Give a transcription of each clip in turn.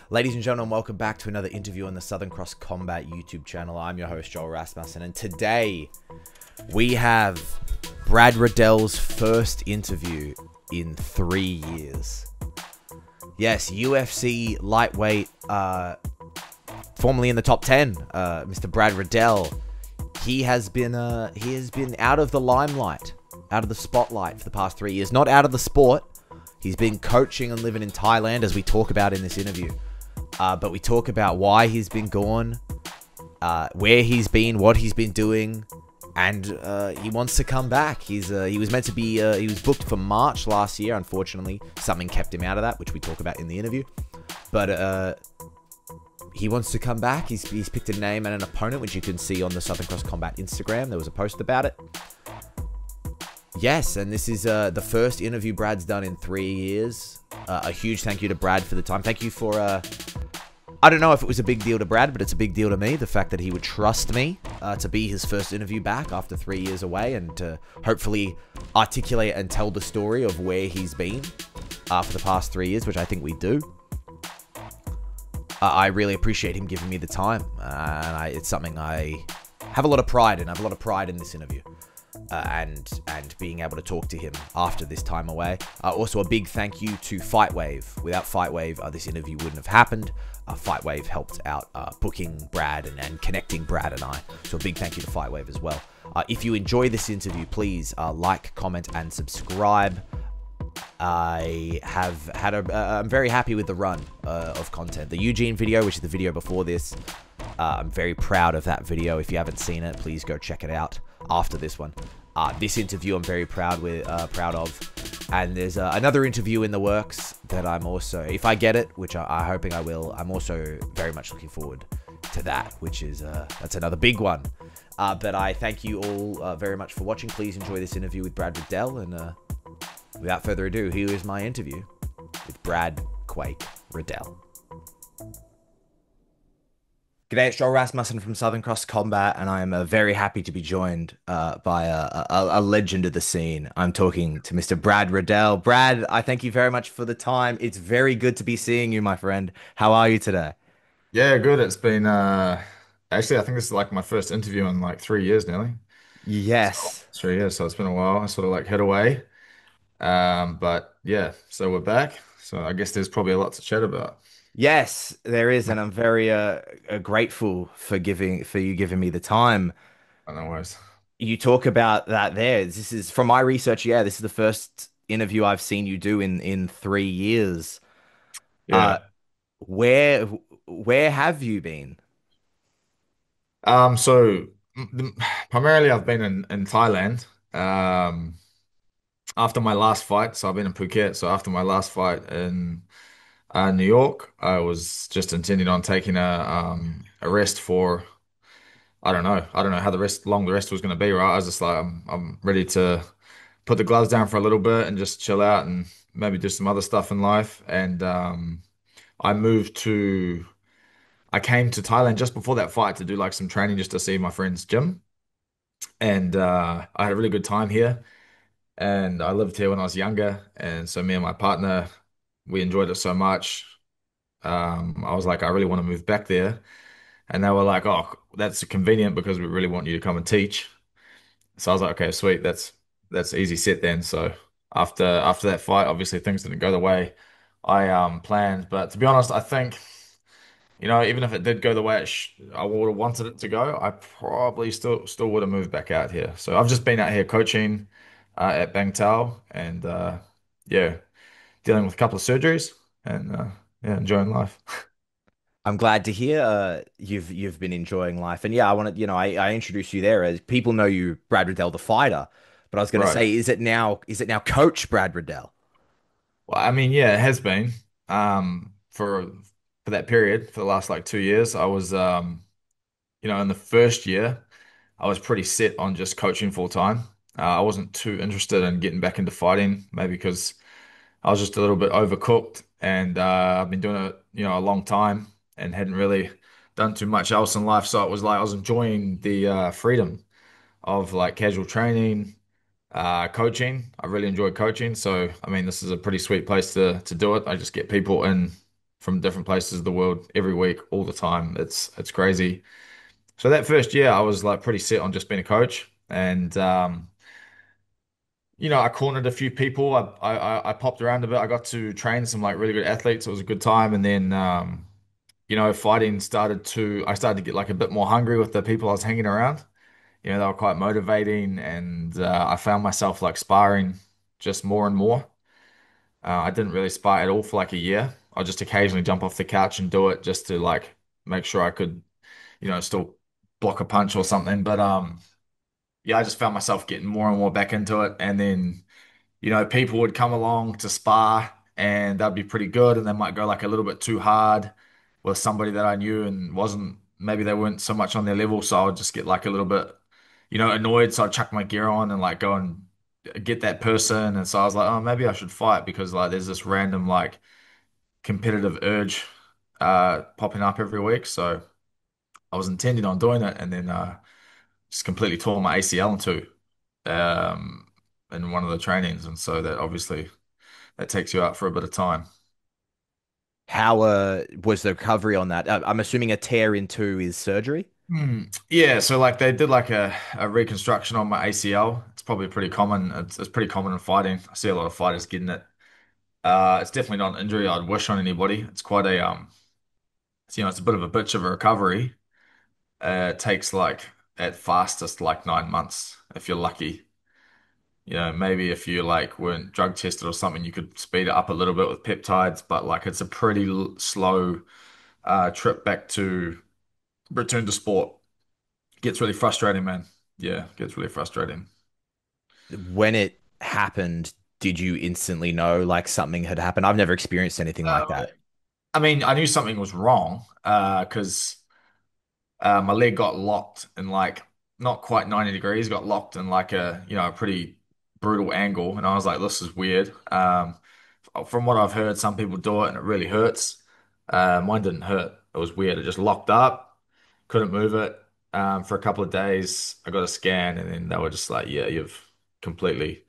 Ladies and gentlemen, welcome back to another interview on the Southern Cross Combat YouTube channel. I'm your host, Joel Rasmussen, and today we have Brad Riddell's first interview in 3 years. Yes, UFC lightweight, formerly in the top 10, Mr. Brad Riddell. He has been out of the limelight, out of the spotlight for the past 3 years. Not out of the sport. He's been coaching and living in Thailand, as we talk about in this interview. But we talk about why he's been gone, where he's been, what he's been doing, and he wants to come back. He was meant to be, he was booked for March last year. Unfortunately, something kept him out of that, which we talk about in the interview. But he wants to come back. He's picked a name and an opponent, which you can see on the Southern Cross Combat Instagram. There was a post about it. Yes, and this is the first interview Brad's done in 3 years. A huge thank you to Brad for the time. Thank you for, I don't know if it was a big deal to Brad, but it's a big deal to me. The fact that he would trust me to be his first interview back after 3 years away, and to hopefully articulate and tell the story of where he's been for the past 3 years, which I think we do. I really appreciate him giving me the time, and it's something I have a lot of pride in. I have a lot of pride in this interview. And being able to talk to him after this time away. Also, a big thank you to FightWave. Without FightWave, this interview wouldn't have happened. FightWave helped out booking Brad and connecting Brad and I. So a big thank you to FightWave as well. If you enjoy this interview, please like, comment, and subscribe. I'm very happy with the run of content. The Eugene video, which is the video before this, I'm very proud of that video. If you haven't seen it, please go check it out after this one. This interview I'm very proud of, and there's another interview in the works that I'm also, if I get it, which I'm hoping I will, I'm also very much looking forward to that, which is that's another big one. But I thank you all very much for watching. Please enjoy this interview with Brad Riddell, and without further ado, here is my interview with Brad Quake Riddell. G'day, it's Joel Rasmussen from Southern Cross Combat, and I am very happy to be joined by a legend of the scene. I'm talking to Mr. Brad Riddell. Brad, I thank you very much for the time. It's very good to be seeing you, my friend. How are you today? Yeah, good. It's been actually I think this is like my first interview in like 3 years nearly. So Yes. 3 years, so it's been a while. I sort of like hid away. But yeah, so we're back. So I guess there's probably a lot to chat about. Yes, there is, and I'm very grateful for you giving me the time. I know worries. You talk about that there. This is from my research, yeah, this is the first interview I've seen you do in 3 years. Uh Yeah. where where have you been? So primarily I've been in Thailand. After my last fight, so I've been in Phuket. So after my last fight in New York, I was just intending on taking a rest for I don't know how long the rest was going to be, right? I was just like, I'm ready to put the gloves down for a little bit and just chill out and maybe do some other stuff in life. And I moved to, I came to Thailand just before that fight to do like some training just to see my friend's gym. And I had a really good time here. And I lived here when I was younger. And so me and my partner, we enjoyed it so much. I was like, I really want to move back there. And they were like, oh, that's convenient because we really want you to come and teach. So I was like, okay, sweet, that's easy set then. So after that fight, obviously things didn't go the way I planned. But to be honest, I think, even if it did go the way I would have wanted it to go, I probably still would have moved back out here. So I've just been out here coaching at Bangtao and yeah, dealing with a couple of surgeries and yeah, enjoying life. I'm glad to hear you've been enjoying life. And yeah, I want to, I introduced you there as people know you, Brad Riddell, the fighter. But I was going to Right. say, is it now Coach Brad Riddell? Well, I mean, yeah, it has been. For that period, for the last like 2 years, I was in the first year, I was pretty set on just coaching full time. I wasn't too interested in getting back into fighting, maybe because I was just a little bit overcooked and I've been doing it, a long time and hadn't really done too much else in life. So it was like I was enjoying the freedom of like casual training, coaching. I really enjoy coaching. So, I mean, this is a pretty sweet place to do it. I just get people in. from different places of the world every week, all the time. It's crazy. So that first year, I was like pretty set on just being a coach, and I cornered a few people. I popped around a bit. I got to train some like really good athletes. It was a good time, and then fighting I started to get like a bit more hungry with the people I was hanging around. They were quite motivating, and I found myself like sparring just more and more. I didn't really spar at all for like a year. I'll just occasionally jump off the couch and do it just to like make sure I could, still block a punch or something. But yeah, I just found myself getting more and more back into it. And then, people would come along to spar and that'd be pretty good. And they might go like a little bit too hard with somebody that I knew and maybe they weren't so much on their level. So I would just get like a little bit, annoyed. So I'd chuck my gear on and like go and get that person. And so I was like, oh, maybe I should fight because like there's this random like competitive urge popping up every week. So I was intending on doing it and then just completely tore my ACL in two um, in one of the trainings. And so that obviously that takes you out for a bit of time. How was the recovery on that? I'm assuming a tear in two is surgery. Yeah, so like they did like a reconstruction on my ACL. It's probably pretty common. It's pretty common in fighting. I see a lot of fighters getting it. It's definitely not an injury I'd wish on anybody. It's quite it's a bit of a bitch of a recovery. It takes like at fastest like 9 months if you're lucky. Maybe if you like weren't drug tested or something, you could speed it up a little bit with peptides, but like it's a pretty slow trip back to return to sport. Gets really frustrating, man. Yeah, gets really frustrating. When it happened, did you instantly know like something had happened? I've never experienced anything like Uh, that. I mean, I knew something was wrong because my leg got locked in like not quite 90 degrees, got locked in like a pretty brutal angle, and I was like, this is weird. From what I've heard, some people do it and it really hurts. Mine didn't hurt. It was weird. It just locked up, couldn't move it. For a couple of days, I got a scan, and then they were just like, yeah, you've completely.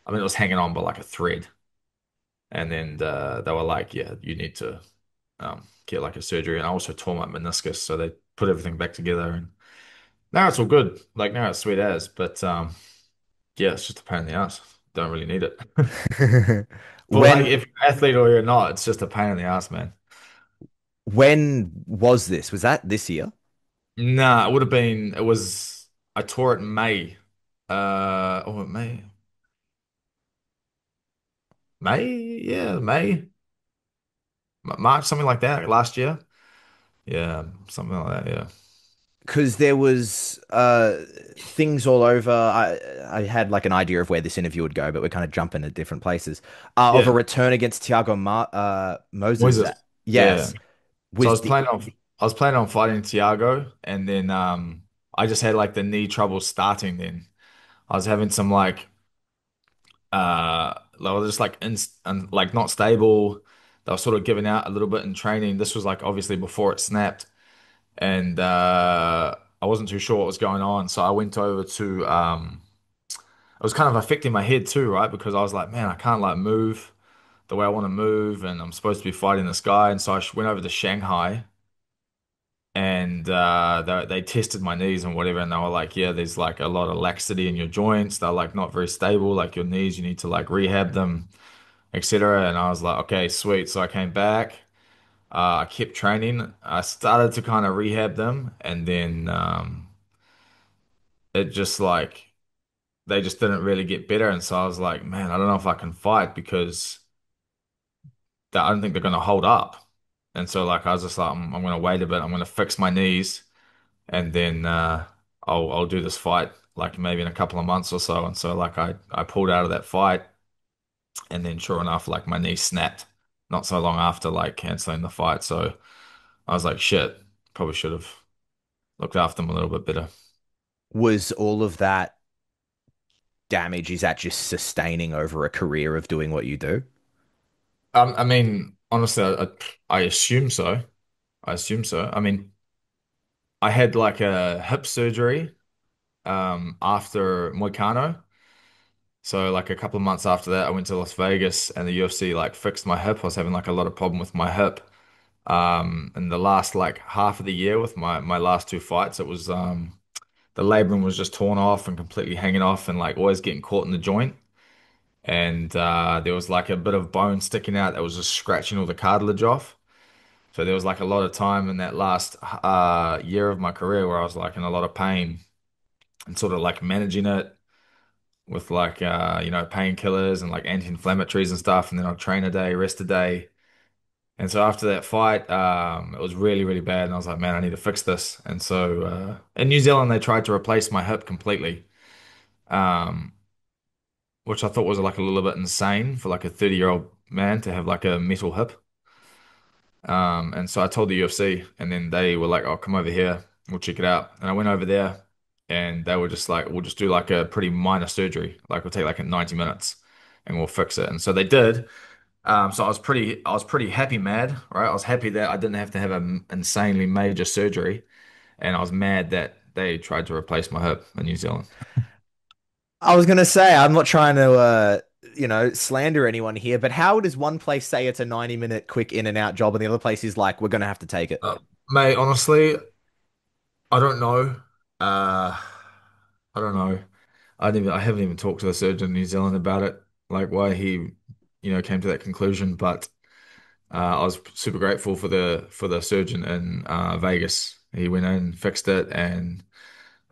I mean, it was hanging on by like a thread. And then they were like, yeah, you need to get like a surgery. And I also tore my meniscus, so they put everything back together. And now it's all good. Like now it's sweet as. But yeah, it's just a pain in the ass. Don't really need it. But like When if you're an athlete or you're not, it's just a pain in the ass, man. when was this? Was that this year? Nah, it was, I tore it in May. May, yeah, March, something like that, last year. Yeah, something like that. Yeah. Because there was things all over. I had like an idea of where this interview would go, but we're kind of jumping at different places. Of a Yeah. return against Thiago Moses. Moises. Yeah. Yes, So was the I was planning on fighting Thiago and then I just had like the knee trouble starting then. I was having some like just like like not stable. They were sort of giving out a little bit in training. This was like obviously before it snapped and I wasn't too sure what was going on. So I went over to it was kind of affecting my head too, right? Because I was like, man, I can't like move the way I want to move and I'm supposed to be fighting this guy. And so I went over to Shanghai and they tested my knees and whatever, and they were like, yeah, there's like a lot of laxity in your joints. They're like not very stable, like your knees, you need to like rehab them, etc. And I was like, okay, sweet. So I came back, I kept training. I started to kind of rehab them, and then it just like they just didn't really get better. And so I was like, man, I don't know if I can fight because I don't think they're gonna hold up. And so like I was just like, I'm gonna wait a bit. I'm gonna fix my knees and then I'll do this fight like maybe in a couple of months or so. And so like I pulled out of that fight, and then sure enough, like my knee snapped not so long after like canceling the fight. So I was like, shit, probably should have looked after them a little bit better. was all of that damage? Is that just sustaining over a career of doing what you do? I mean, honestly, I assume so. I assume so. I mean, I had like a hip surgery after Moicano. So like a couple of months after that, I went to Las Vegas and the UFC like fixed my hip. I was having like a lot of problem with my hip. In the last like half of the year with my last two fights, it was the labrum was just torn off and completely hanging off and like always getting caught in the joint. And there was like a bit of bone sticking out that was just scratching all the cartilage off. So there was like a lot of time in that last year of my career where I was like in a lot of pain and sort of like managing it with like painkillers and like anti-inflammatories and stuff. And then I'd train a day, rest a day. And so after that fight, it was really, really bad. And I was like, man, I need to fix this. And so in New Zealand, they tried to replace my hip completely, um, which I thought was like a little bit insane for like a 30-year-old man to have like a metal hip. And so I told the UFC, and then they were like, "Oh, come over here, we'll check it out." And I went over there, and they were just like, "We'll just do like a pretty minor surgery, like we'll take like 90 minutes, and we'll fix it." And so they did. So I was pretty happy, mad, right? I was happy that I didn't have to have an insanely major surgery, and I was mad that they tried to replace my hip in New Zealand. I was gonna say I'm not trying to slander anyone here, but how does one place say it's a 90-minute quick in and out job and the other place is like we're gonna have to take it? Mate, honestly, I don't know. Uh, I don't know. I haven't even talked to the surgeon in New Zealand about it, like why he, came to that conclusion. But I was super grateful for the surgeon in Vegas. He went in, fixed it, and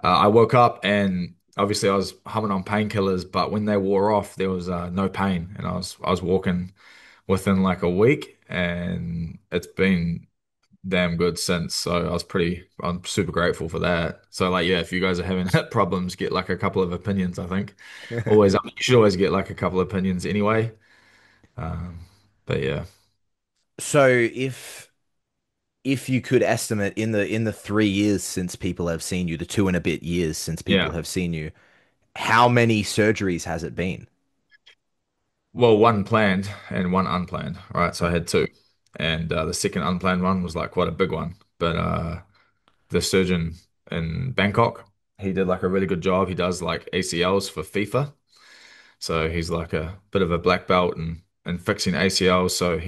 I woke up and obviously I was humming on painkillers, but when they wore off, there was no pain, and I was walking within like a week, and it's been damn good since. So I'm super grateful for that. So like, yeah, if you guys are having problems, get like a couple of opinions, I think. Always, you should always get like a couple of opinions anyway. Um, but yeah, So if you could estimate in the 3 years since people have seen you, the two and a bit years since people yeah. have seen you, how many surgeries has it been? Well, one planned and one unplanned, right? So I had two. And the second unplanned one was like quite a big one. But the surgeon in Bangkok, he did like a really good job. He does like ACLs for FIFA. So he's like a bit of a black belt and fixing ACLs. So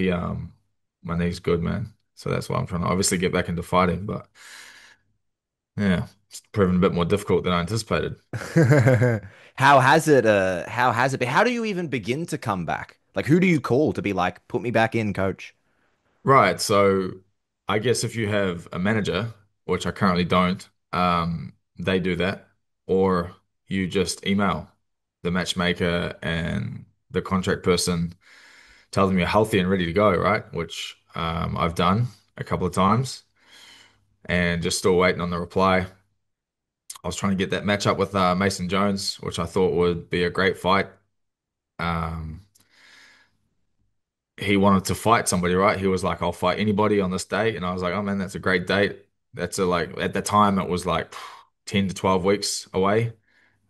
my knee's good, man. So that's why I'm trying to obviously get back into fighting. But yeah, it's proven a bit more difficult than I anticipated. How has it been? How do you even begin to come back? Like who do you call to be like, put me back in, coach? Right. So I guess if you have a manager, which I currently don't, they do that, or you just email the matchmaker and the contract person, tell them you're healthy and ready to go, right? Which I've done a couple of times and just still waiting on the reply. I was trying to get that match up with Mason Jones, which I thought would be a great fight. Um, he wanted to fight somebody, right? He was like, "I'll fight anybody on this date," and I was like, "Oh man, that's a great date." That's a like at the time it was like 10 to 12 weeks away.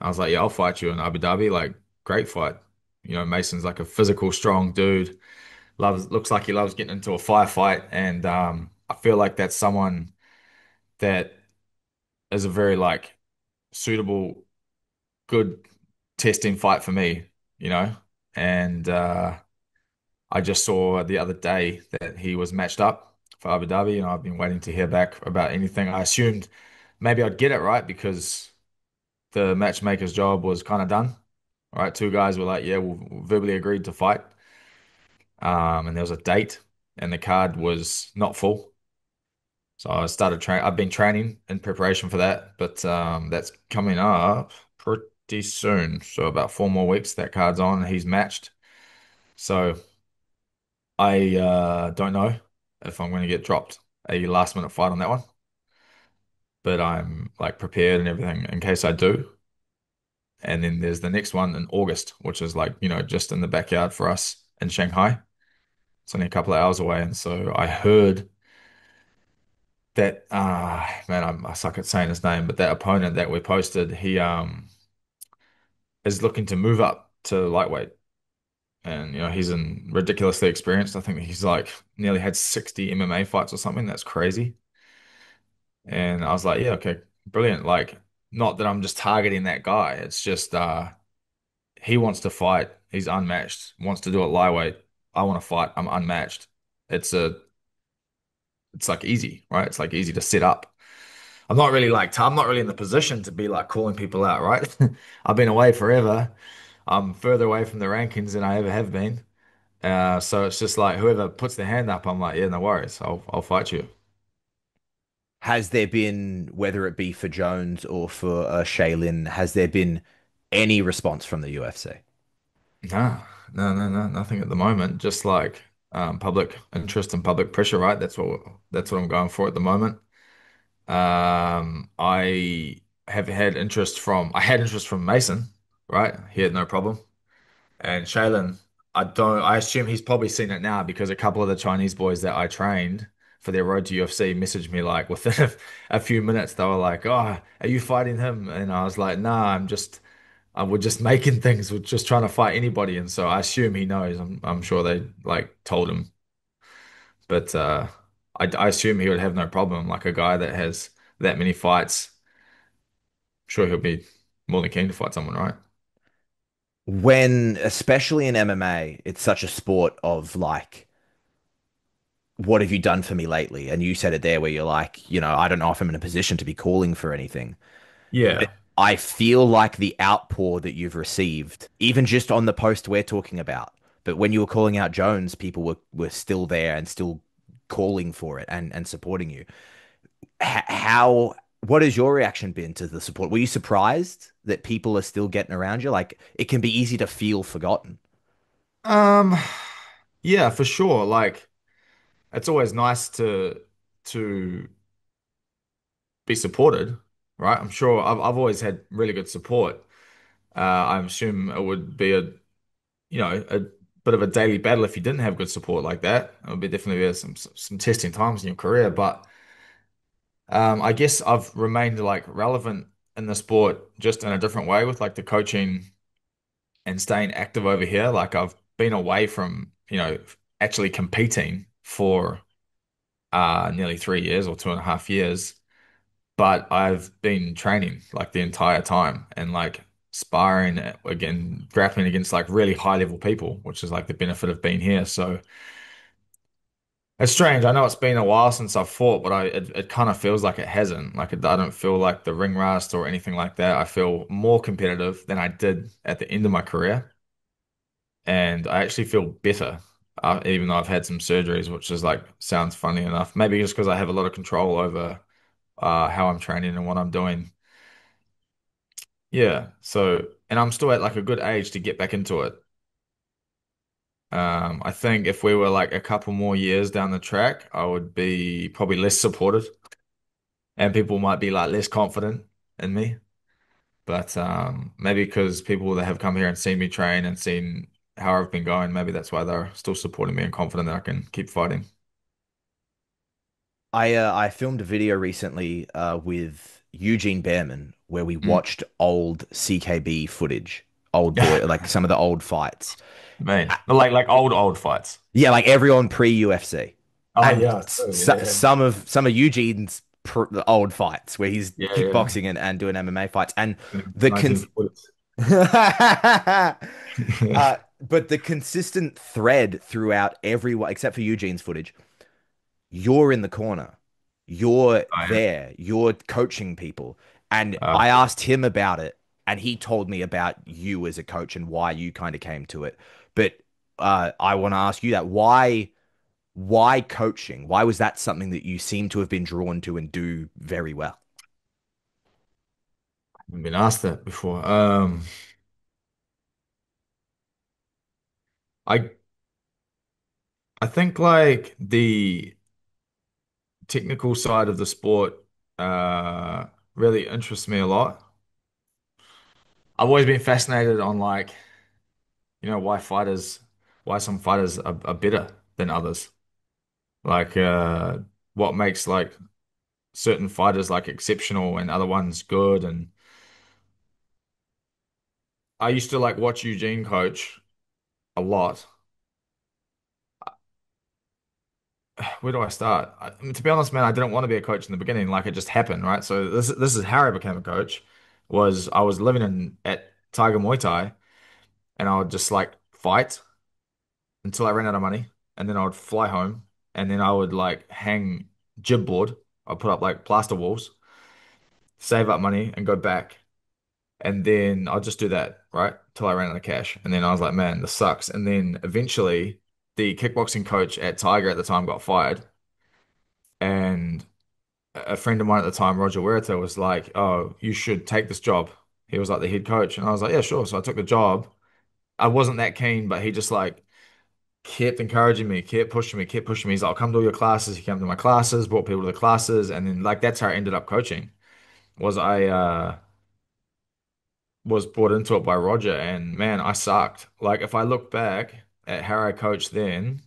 I was like, "Yeah, I'll fight you in Abu Dhabi." Like, great fight. Mason's like a physical, strong dude. Looks like he loves getting into a firefight, and I feel like that's someone that is a very like suitable, good testing fight for me, you know. And I just saw the other day that he was matched up for Abu Dhabi, and I've been waiting to hear back about anything. I assumed maybe I'd get it right because the matchmaker's job was kind of done. Right, two guys were like, "Yeah, we'll verbally agreed to fight," and there was a date, and the card was not full. So I started train. I've been training in preparation for that, but that's coming up pretty soon. So about 4 more weeks, that card's on, and he's matched. So I don't know if I'm going to get dropped a last minute fight on that one, but I'm like prepared and everything in case I do. And then there's the next one in August, which is like, just in the backyard for us in Shanghai. It's only a couple of hours away. And so I heard that, man, I suck at saying his name, but that opponent that we posted, he is looking to move up to lightweight. And, he's in ridiculously experienced. I think he's like nearly had 60 MMA fights or something. That's crazy. And I was like, yeah, okay, brilliant. Like, not that I'm just targeting that guy. It's just he wants to fight. He's unmatched. Wants to do it lightweight. I want to fight. I'm unmatched. It's a it's like easy, right? It's like easy to set up. I'm not really in the position to be like calling people out, right? I've been away forever. I'm further away from the rankings than I ever have been. So it's just like whoever puts their hand up, I'm like, yeah, no worries. I'll fight you. Has there been, whether it be for Jones or for Shaylin, has there been any response from the UFC? No, no, nothing at the moment. Just like public interest and public pressure, right? That's what I'm going for at the moment. I had interest from Mason, right? He had no problem. And Shaylin, I assume he's probably seen it now because a couple of the Chinese boys that I trained for their road to UFC messaged me like within a few minutes. They were like, "Oh, are you fighting him?" And I was like, "Nah, we're just making things. We're just trying to fight anybody." And so I assume he knows. I'm sure they like told him, but I assume he would have no problem. Like a guy that has that many fights, sure he'll be more than keen to fight someone, right? When, especially in MMA, it's such a sport of like, what have you done for me lately? And you said it there where you're like, I don't know if I'm in a position to be calling for anything. But Yeah. I feel like the outpour that you've received, even just on the post we're talking about, but when you were calling out Jones, people were still there and still calling for it and supporting you. How, what has your reaction been to the support? Were you surprised that people are still getting around you? Like, it can be easy to feel forgotten. Um, yeah, for sure. Like it's always nice to be supported, right? I'm sure I've always had really good support. I assume it would be a bit of a daily battle if you didn't have good support like that. It would be definitely some testing times in your career, but I guess I've remained like relevant in the sport just in a different way with like the coaching and staying active over here. Like I've been away from, actually competing for nearly 3 years or 2.5 years. But I've been training like the entire time and like sparring again, grappling against like really high level people, which is like the benefit of being here. So it's strange. I know it's been a while since I've fought, but it kind of feels like it hasn't. I don't feel like the ring rust or anything like that. I feel more competitive than I did at the end of my career, and I actually feel better. Even though I've had some surgeries, which is like sounds funny enough. Maybe just because I have a lot of control over how I'm training and what I'm doing. Yeah. So, and I'm still at like a good age to get back into it. I think if we were like a couple more years down the track, I would be probably less supported and people might be like less confident in me. But maybe because people that have come here and seen me train and seen how I've been going, maybe that's why they're still supporting me and confident that I can keep fighting. I filmed a video recently with Eugene Behrman where we Mm. watched old CKB footage, old boy, like some of the old fights. Man, like old fights. Yeah, like everyone pre UFC, Oh and yeah, so, yeah, some of Eugene's old fights where he's yeah, yeah. kickboxing and doing MMA fights, and the con 1940s. but the consistent thread throughout everyone except for Eugene's footage, you're in the corner, you're I there, you're coaching people, and am. I asked him about it, and he told me about you as a coach and why you kind of came to it, but I want to ask you that why coaching? Why was that something that you seem to have been drawn to and do very well? I've been asked that before. I I think like the technical side of the sport uh really interests me a lot. I've always been fascinated on like, why some fighters are better than others. Like what makes like certain fighters like exceptional and other ones good. And I used to like watch Eugene coach a lot. Where do I start? To be honest, man, I didn't want to be a coach in the beginning. Like it just happened, right? So this is how I became a coach. Was I was living in at Tiger Muay Thai, and I would just like fight until I ran out of money, and then I would fly home, and then I would like hang. gym board. I put up like plaster walls, save up money, and go back. And then I'll just do that, right? Till I ran out of cash. And then I was like, man, this sucks. And then eventually, the kickboxing coach at Tiger at the time got fired. And a friend of mine at the time, Roger Huerta, was like, oh, you should take this job. He was like the head coach. And I was like, yeah, sure. So I took the job. I wasn't that keen, but he just like kept encouraging me, kept pushing me, kept pushing me. He's like, I'll come to all your classes. He came to my classes, brought people to the classes. And then like that's how I ended up coaching. Was I was brought into it by Roger, and man, I sucked. Like if I look back at how I coached then,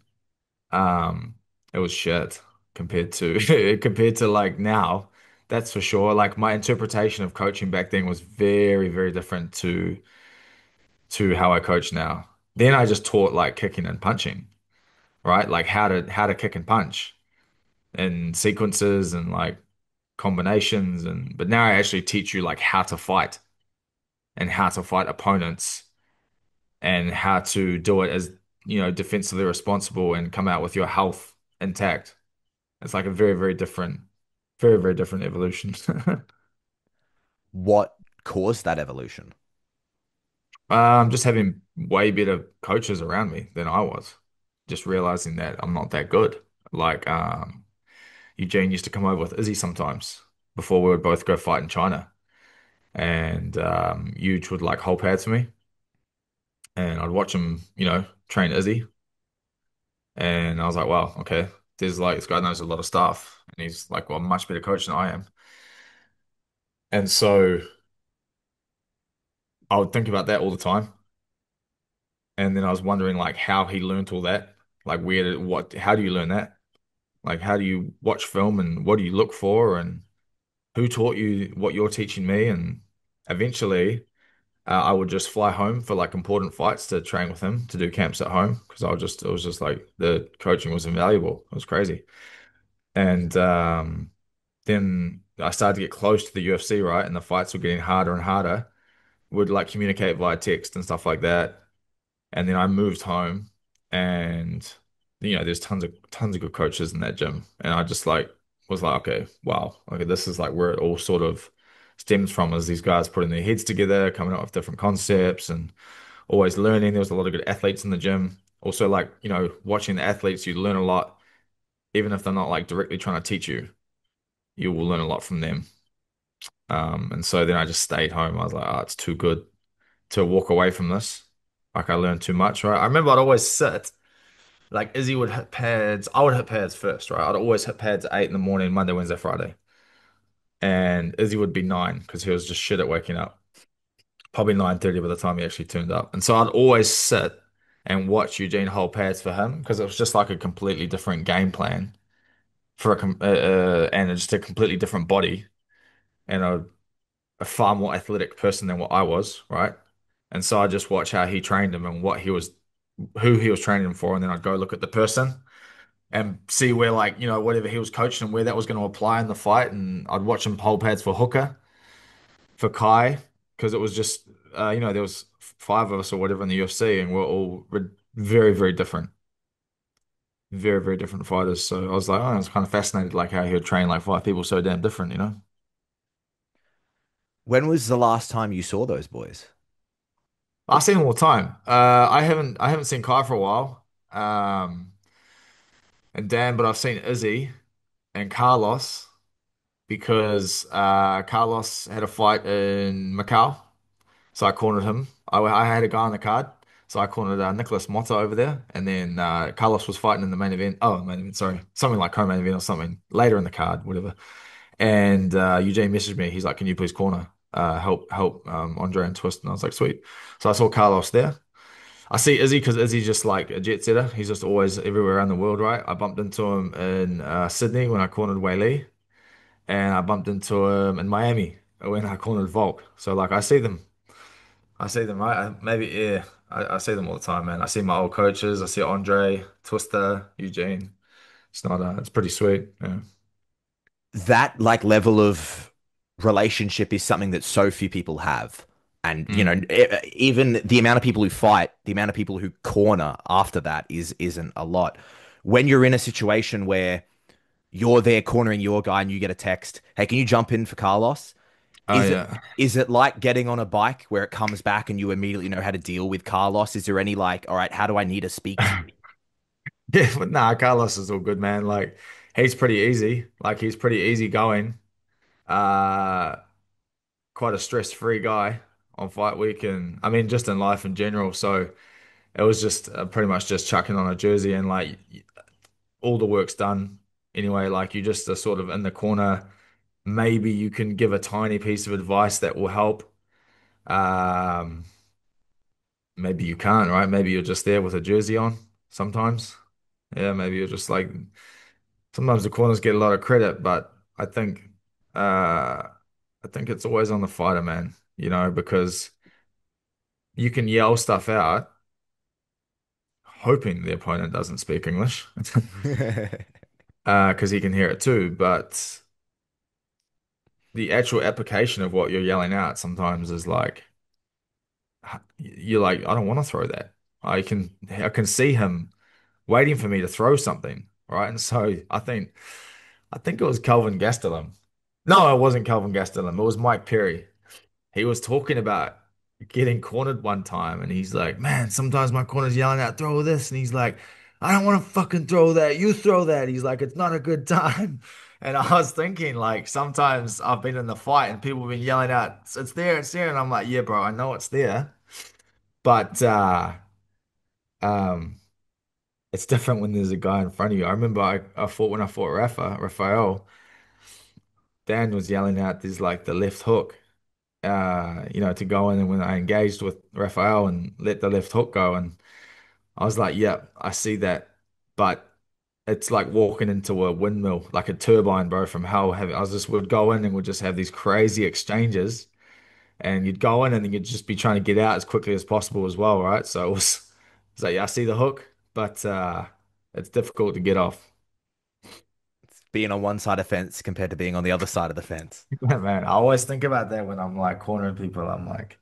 um, it was shit compared to compared to like now. That's for sure. Like my interpretation of coaching back then was very, very different to how I coach now. Then I just taught like kicking and punching, right? Like how to kick and punch and sequences and like combinations and but now I actually teach you like how to fight and how to fight opponents and how to do it as, defensively responsible and come out with your health intact. It's like a very, very, very different evolution. What caused that evolution? Just having way better coaches around me than I was. Just realizing that I'm not that good. Like, Eugene used to come over with Izzy sometimes before we would both go fight in China. And Huge would like hold pads for me. And I'd watch him, train Izzy. And I was like, wow, okay. There's like this guy knows a lot of stuff. And he's like, well, a much better coach than I am. And so I would think about that all the time. And then I was wondering like how he learned all that. Like how do you learn that? Like how do you watch film and what do you look for and who taught you what you're teaching me? And eventually I would just fly home for like important fights to train with him to do camps at home because it was just like the coaching was invaluable. It was crazy. And then I started to get close to the UFC, right? And the fights were getting harder and harder. Would like communicate via text and stuff like that. And then I moved home and there's tons of good coaches in that gym. And I just like was like, okay, wow, okay, this is like where it all sort of stems from is these guys putting their heads together, coming up with different concepts and always learning. There was a lot of good athletes in the gym. Also, like, watching the athletes, you learn a lot, even if they're not like directly trying to teach you, you will learn a lot from them. And so then I just stayed home. I was like, oh, it's too good to walk away from this. Like I learned too much, right? I remember I'd always sit, like Izzy would hit pads. I would hit pads first, right? I'd always hit pads at 8 in the morning, Monday, Wednesday, Friday. And Izzy would be 9 because he was just shit at waking up. Probably 9:30 by the time he actually turned up. And so I'd always sit and watch Eugene hold pads for him because it was just like a completely different game plan for and just a completely different body. And a far more athletic person than what I was, right? And so I just watch how he trained him and who he was training him for, and then I'd go look at the person and see where like, whatever he was coaching and where that was going to apply in the fight. And I'd watch him hold pads for Hooker, for Kai, because it was just, there was five of us or whatever in the UFC, and we're all very, very different, very, very different fighters. So I was like, oh, I was kind of fascinated, like how he would train like five people so damn different. When was the last time you saw those boys? I see him all the time. I haven't seen Kai for a while. And Dan, but I've seen Izzy and Carlos because Carlos had a fight in Macau, so I cornered him. I had a guy on the card, so I cornered Nicholas Motta over there, and then Carlos was fighting in the main event. Oh, main event, sorry, something like co-main event or something later in the card, whatever. And Eugene messaged me. He's like, "Can you please corner? Help Andre and Twist." And I was like, "Sweet." So I saw Carlos there. I see Izzy because Izzy's just like a jet setter. He's just always everywhere around the world, right? I bumped into him in Sydney when I cornered Weili, and I bumped into him in Miami when I cornered Volk. So like I see them, right? Maybe yeah, I see them all the time, man. I see my old coaches. I see Andre, Twister, Eugene. It's pretty sweet. Yeah. That like level of relationship is something that so few people have. And Mm. even the amount of people who fight, the amount of people who corner after that isn't a lot. When you're in a situation where you're there cornering your guy and you get a text, hey, can you jump in for Carlos? Oh Is it yeah. is it like getting on a bike where it comes back and you immediately know how to deal with Carlos? Is there any like, all right, how do I need to speak to you? Yeah, but nah, Carlos is all good, man. Like he's pretty easy. Like he's pretty easy going. Uh, quite a stress-free guy on fight week, and I mean just in life in general. So it was just pretty much just chucking on a jersey and like all the work's done anyway. Like you just are sort of in the corner. Maybe you can give a tiny piece of advice that will help. Um, maybe you can't, right? Maybe you're just there with a jersey on sometimes. Yeah, maybe you're just like sometimes the corners get a lot of credit, but I think it's always on the fighter, man, because you can yell stuff out hoping the opponent doesn't speak English, because he can hear it too, but the actual application of what you're yelling out sometimes is like you're like, I don't want to throw that. I can see him waiting for me to throw something, right? And so I think it was Calvin Gastelum. No, it wasn't Calvin Gastelum. It was Mike Perry. He was talking about getting cornered one time, and he's like, "Man, sometimes my corner's yelling out, throw this," and he's like, "I don't want to fucking throw that. You throw that." He's like, "It's not a good time." And I was thinking, like, sometimes I've been in the fight and people have been yelling out, it's there," and I'm like, "Yeah, bro, I know it's there, but um, it's different when there's a guy in front of you." I remember I fought when I fought Rafael. Dan was yelling out, "There's like the left hook." To go in and when I engaged with Raphael and let the left hook go. And I was like, yeah, I see that. But it's like walking into a windmill, like a turbine, bro, from hell. I was just would go in and would just have these crazy exchanges. And you'd go in and then you'd just be trying to get out as quickly as possible as well, right? So it's like, yeah, I see the hook, but it's difficult to get off. Being on one side of the fence compared to being on the other side of the fence. Man, I always think about that when I'm like cornering people. I'm like,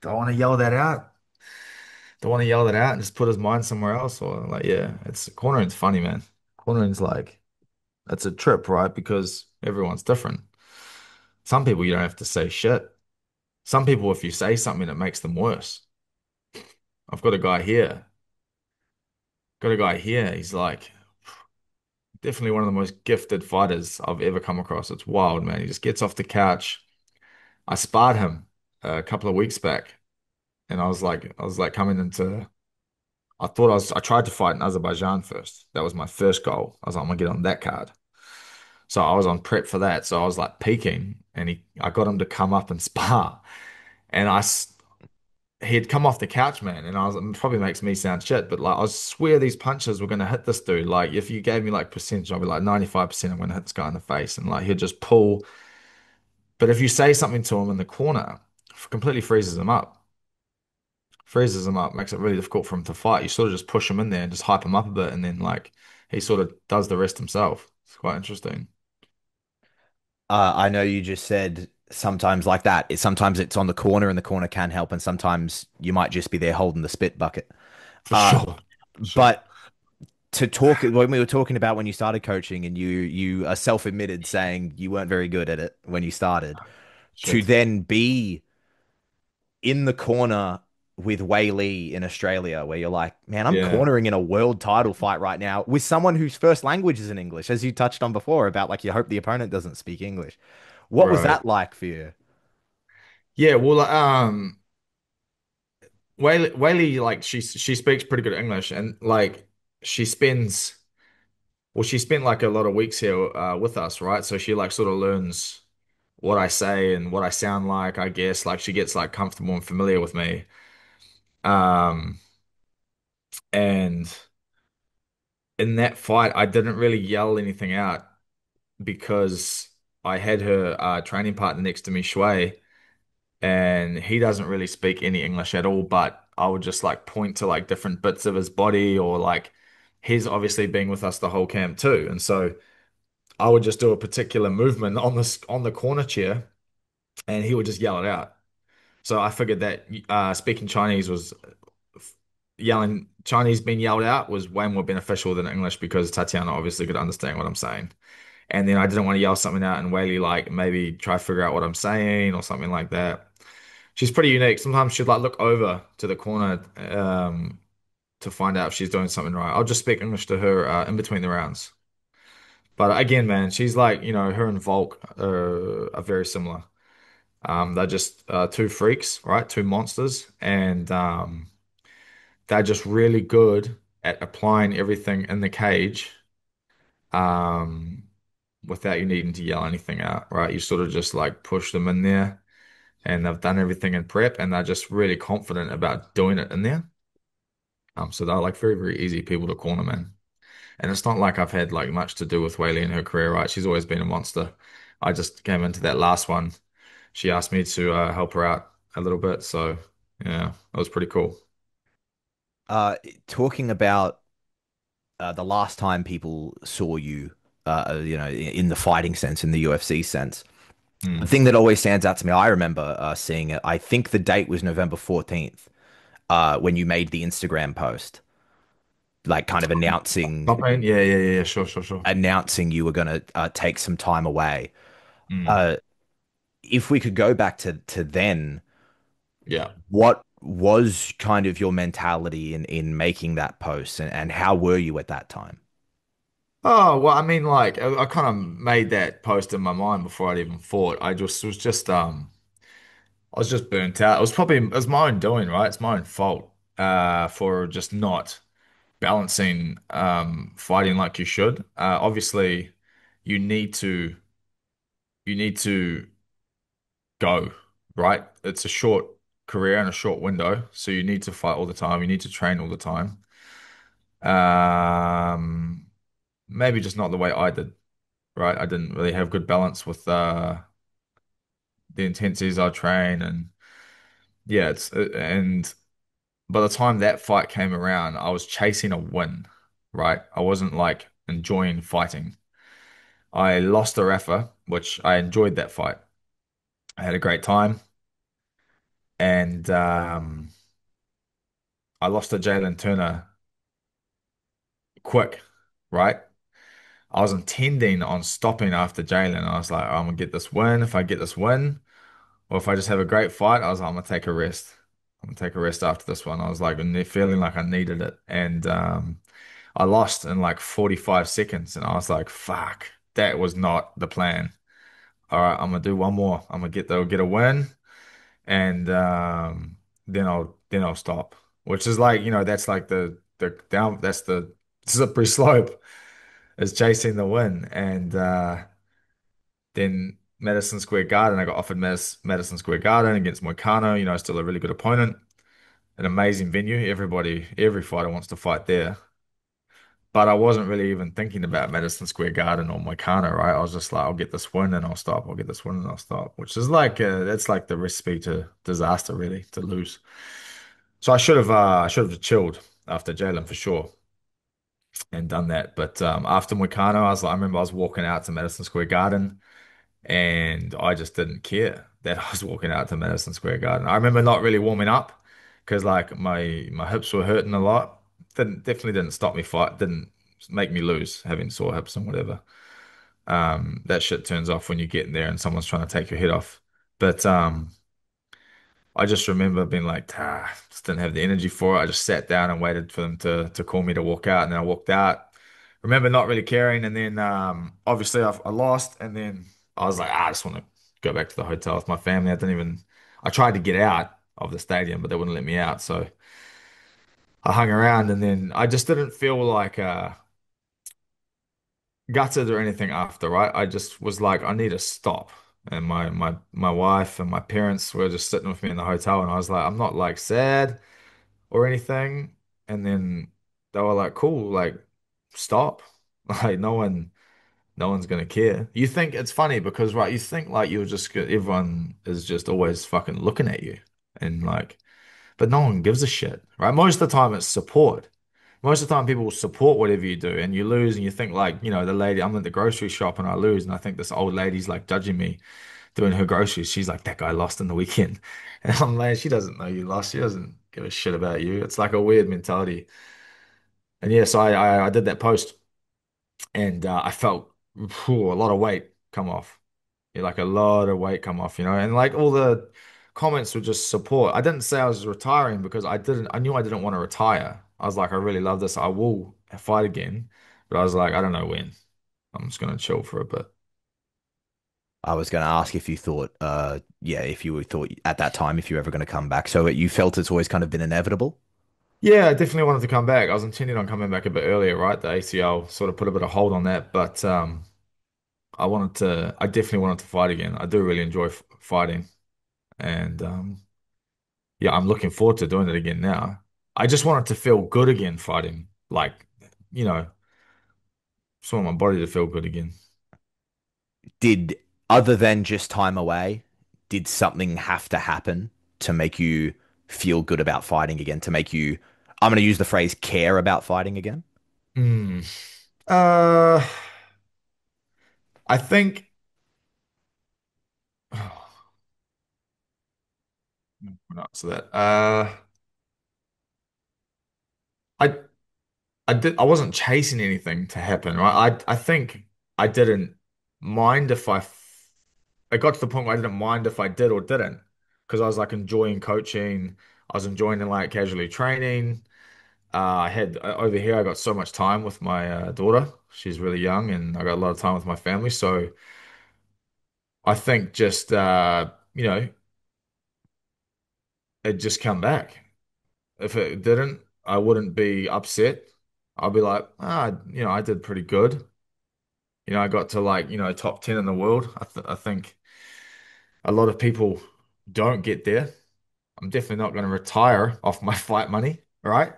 do I want to yell that out? Don't want to yell it out and just put his mind somewhere else. Or like, yeah, it's cornering's funny, man. Cornering's like it's a trip, right? Because everyone's different. Some people you don't have to say shit. Some people, if you say something, it makes them worse. I've got a guy here. Got a guy here. He's like definitely one of the most gifted fighters I've ever come across. It's wild, man. He just gets off the couch. I sparred him a couple of weeks back, and I was like coming into. I tried to fight in Azerbaijan first. That was my first goal. I was like, I'm gonna get on that card. So I was on prep for that. So I was like peaking, and I got him to come up and spar, and he had come off the couch, man, and it probably makes me sound shit, but like I swear these punches were gonna hit this dude. Like if you gave me like percentage, I'd be like 95% I'm gonna hit this guy in the face, and like he'd just pull. But if you say something to him in the corner, completely freezes him up, makes it really difficult for him to fight. You sort of just push him in there and just hype him up a bit, and then like he sort of does the rest himself. It's quite interesting. I know you just said sometimes like that. Sometimes it's on the corner and the corner can help, and sometimes you might just be there holding the spit bucket. For Uh, sure. For sure. but to talk when we were talking about when you started coaching and you are self-admitted saying you weren't very good at it when you started, to Shit. then be in the corner with Weili in Australia, where you're like, man, I'm Yeah. cornering in a world title fight right now with someone whose first language is in English, as you touched on before about like you hope the opponent doesn't speak English. What was Right. that like for you? Yeah, well, Weili, like she speaks pretty good English, and like she spends, she spent like a lot of weeks here with us, right? So she like sort of learns what I say and what I sound like, I guess. Like she gets like comfortable and familiar with me. Um, and in that fight, I didn't really yell anything out because I had her training partner next to me, Shui, and he doesn't really speak any English at all, but I would just like point to like different bits of his body or like he's obviously been with us the whole camp too. And so I would just do a particular movement on the corner chair and he would just yell it out. So I figured that speaking Chinese was yelling Chinese being yelled out was way more beneficial than English because Tatiana obviously could understand what I'm saying. And then I didn't want to yell something out and Weili like maybe try to figure out what I'm saying or something like that. She's pretty unique. Sometimes she'd like look over to the corner to find out if she's doing something right. I'll just speak English to her in between the rounds. But again, man, she's like, her and Volk are very similar. They're just two freaks, right? Two monsters, and they're just really good at applying everything in the cage, um, without you needing to yell anything out, right? You sort of just like push them in there, and they've done everything in prep, and they're just really confident about doing it in there. So they're like very, very easy people to corner, man. And it's not like I've had like much to do with Weili in her career, right? She's always been a monster. I just came into that last one. She asked me to help her out a little bit, so yeah, that was pretty cool. Uh, Talking about the last time people saw you, in the fighting sense, in the UFC sense, the Mm. thing that always stands out to me, I remember seeing it. I think the date was November 14th, when you made the Instagram post, like kind of Top yeah, yeah, yeah, sure, sure, sure. announcing you were going to take some time away. Mm. Uh, if we could go back to then, Yeah. what was kind of your mentality in making that post, and how were you at that time? Oh, well, I mean, like, I kind of made that post in my mind before I'd even fought. I was just burnt out. It was my own doing, right? It's my own fault, for just not balancing, fighting like you should. Obviously, you need to, you need to go, right? It's a short career and a short window, so you need to fight all the time. You need to train all the time. Um, Maybe just not the way I did, right? I didn't really have good balance with the intensities I train, and yeah, and by the time that fight came around, I was chasing a win, right? I wasn't like enjoying fighting. I lost to Rafa, which I enjoyed that fight. I had a great time, and I lost to Jalen Turner quick, right? I was intending on stopping after Jalen. I was like, I'm gonna get this win. If I get this win, or if I just have a great fight, I was like, I'm gonna take a rest. I'm gonna take a rest after this one. I was like feeling like I needed it, and I lost in like 45 seconds, and I was like, fuck, that was not the plan. All right, I'm gonna do one more. I'm gonna get a win, and then I'll stop. Which is like, that's like the down that's the slippery slope is chasing the win. And then Madison Square Garden, I got offered Madison Square Garden against Moicano, still a really good opponent, an amazing venue. Every fighter wants to fight there. But I wasn't really even thinking about Madison Square Garden or Moicano, right? I was just like, I'll get this win and I'll stop. I'll get this win and I'll stop, which is like, that's like the recipe to disaster, really, to lose. So I should have chilled after Jalen for sure and done that. But after Moicano, I remember I was walking out to Madison Square Garden and I just didn't care that I was walking out to Madison Square Garden. I remember not really warming up because like my hips were hurting a lot. Definitely didn't stop me fight. Didn't make me lose having sore hips and whatever. That shit turns off when you get in there and someone's trying to take your head off. But I just remember being like, just didn't have the energy for it. I just sat down and waited for them to call me to walk out, and then I walked out. Remember not really caring, and then obviously I lost, and then I was like, I just want to go back to the hotel with my family. I tried to get out of the stadium, but they wouldn't let me out, so I hung around, and then I just didn't feel like gutted or anything after, right? I just was like, I need to stop. And my wife and my parents were just sitting with me in the hotel, and I was like, I'm not like sad or anything. And then they were like, cool, like stop. Like no one's gonna care. You think it's funny because right, you think like everyone is just always fucking looking at you and like, but no one gives a shit, right? Most of the time it's support. Most of the time people will support whatever you do and you lose and you think like, the lady, I'm at the grocery shop and I lose and I think this old lady's like judging me doing her groceries. She's like, that guy lost in the weekend. And I'm like, she doesn't know you lost. She doesn't. give a shit about you. It's like a weird mentality. And yeah, so I did that post, and I felt a lot of weight come off. Yeah, like a lot of weight come off, and like all the comments were just support. I didn't say I was retiring because I knew I didn't want to retire. I was like, I really love this. I will fight again, but I was like, I don't know when. I'm just gonna chill for a bit. I was going to ask if you thought, yeah, if you thought at that time if you were ever going to come back. So you felt it's always kind of been inevitable. Yeah, I definitely wanted to come back. I was intending on coming back a bit earlier, right? The ACL sort of put a bit of hold on that, but I definitely wanted to fight again. I do really enjoy fighting, and yeah, I'm looking forward to doing it again now. I just wanted to feel good again fighting, like, you know, just want my body to feel good again. Did, other than just time away, did something have to happen to make you feel good about fighting again? To make you, I'm going to use the phrase care about fighting again? Hmm. Uh, I think. Not so that. I I wasn't chasing anything to happen, right? I think I didn't mind if it got to the point where I didn't mind if I did or didn't, because I was like enjoying coaching. I was enjoying like casually training. I had over here, I got so much time with my daughter. She's really young, and I got a lot of time with my family. So I think just it just come back. If it didn't, I wouldn't be upset. I'll be like, I did pretty good. I got to like, top 10 in the world. I think a lot of people don't get there. I'm definitely not going to retire off my fight money, right?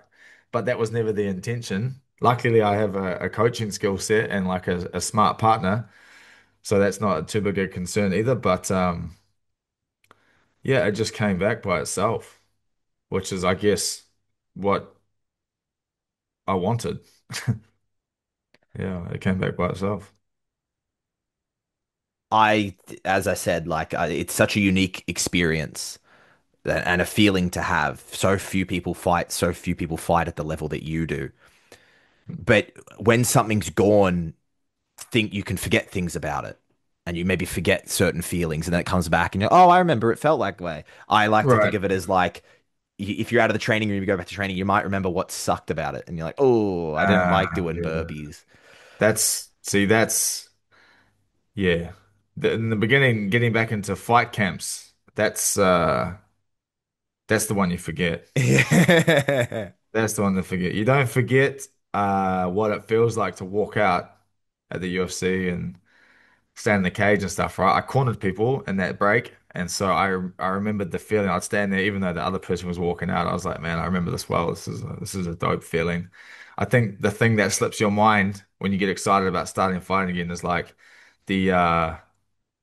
But that was never the intention. Luckily, I have a coaching skill set and like a smart partner, so that's not too big a concern either. But yeah, it just came back by itself, which is, I guess, what I wanted. Yeah, it came back by itself. I, as I said, like it's such a unique experience and a feeling to have. So few people fight at the level that you do. But when something's gone, think you can forget things about it. And you maybe forget certain feelings, and then it comes back, and you're, oh, I remember it felt like way. I like to think Right. of it as like if you're out of the training room, you go back to training, you might remember what sucked about it, and you're like, oh, I didn't like doing Yeah. burpees. That's yeah. In the beginning, getting back into fight camps, that's the one you forget. Yeah. That's the one to forget. You don't forget what it feels like to walk out at the UFC and stand in the cage and stuff, right? I cornered people in that break, and so I remembered the feeling. I'd stand there even though the other person was walking out. I was like, man, I remember this well. This is a dope feeling. I think the thing that slips your mind when you get excited about starting fighting again is like the uh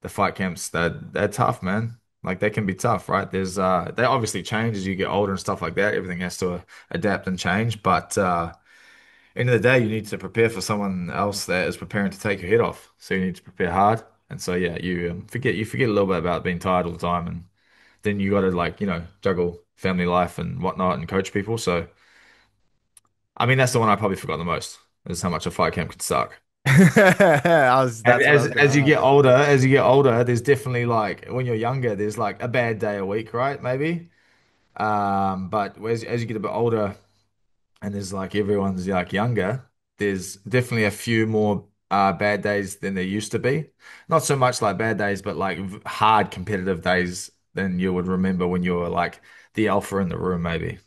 the fight camps. They're tough, man. Like they can be tough, right? They obviously change as you get older and stuff like that. Everything has to adapt and change, but end of the day, you need to prepare for someone else that is preparing to take your head off. So you need to prepare hard. And so yeah, you forget a little bit about being tired all the time, and then you got to like juggle family life and whatnot and coach people. So I mean that's the one I probably forgot the most is how much a fight camp could suck. That's what I As was gonna as you get ask. older, as you get older, there's definitely like when you're younger, there's like a bad day a week, right? Maybe. But as you get a bit older, and there's like everyone's like younger, there's definitely a few more bad days than there used to be. Not so much like bad days, but like hard competitive days than you would remember when you were like the alpha in the room, maybe,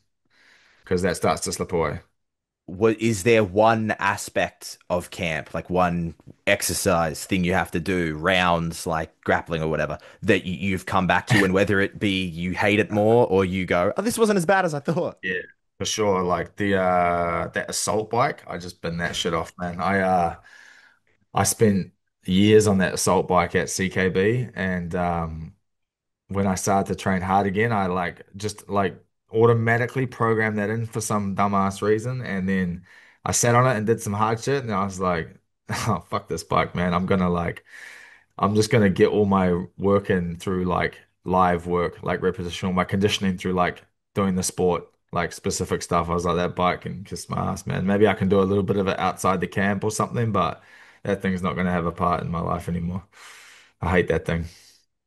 because that starts to slip away. What is there one aspect of camp, like one exercise thing you have to do, rounds like grappling or whatever, that you've come back to, and whether it be you hate it more or you go, oh, this wasn't as bad as I thought. Yeah, for sure. Like the that assault bike, I just been that shit off, man. I spent years on that assault bike at CKB, and when I started to train hard again, I like just like automatically programmed that in for some dumbass reason. And then I sat on it and did some hard shit. And I was like, oh, fuck this bike, man. I'm just gonna get all my work in through like live work, like repetition, all my conditioning through like doing the sport. like specific stuff. I was like, that bike can kiss my ass, man. Maybe I can do a little bit of it outside the camp or something, but that thing's not going to have a part in my life anymore. I hate that thing.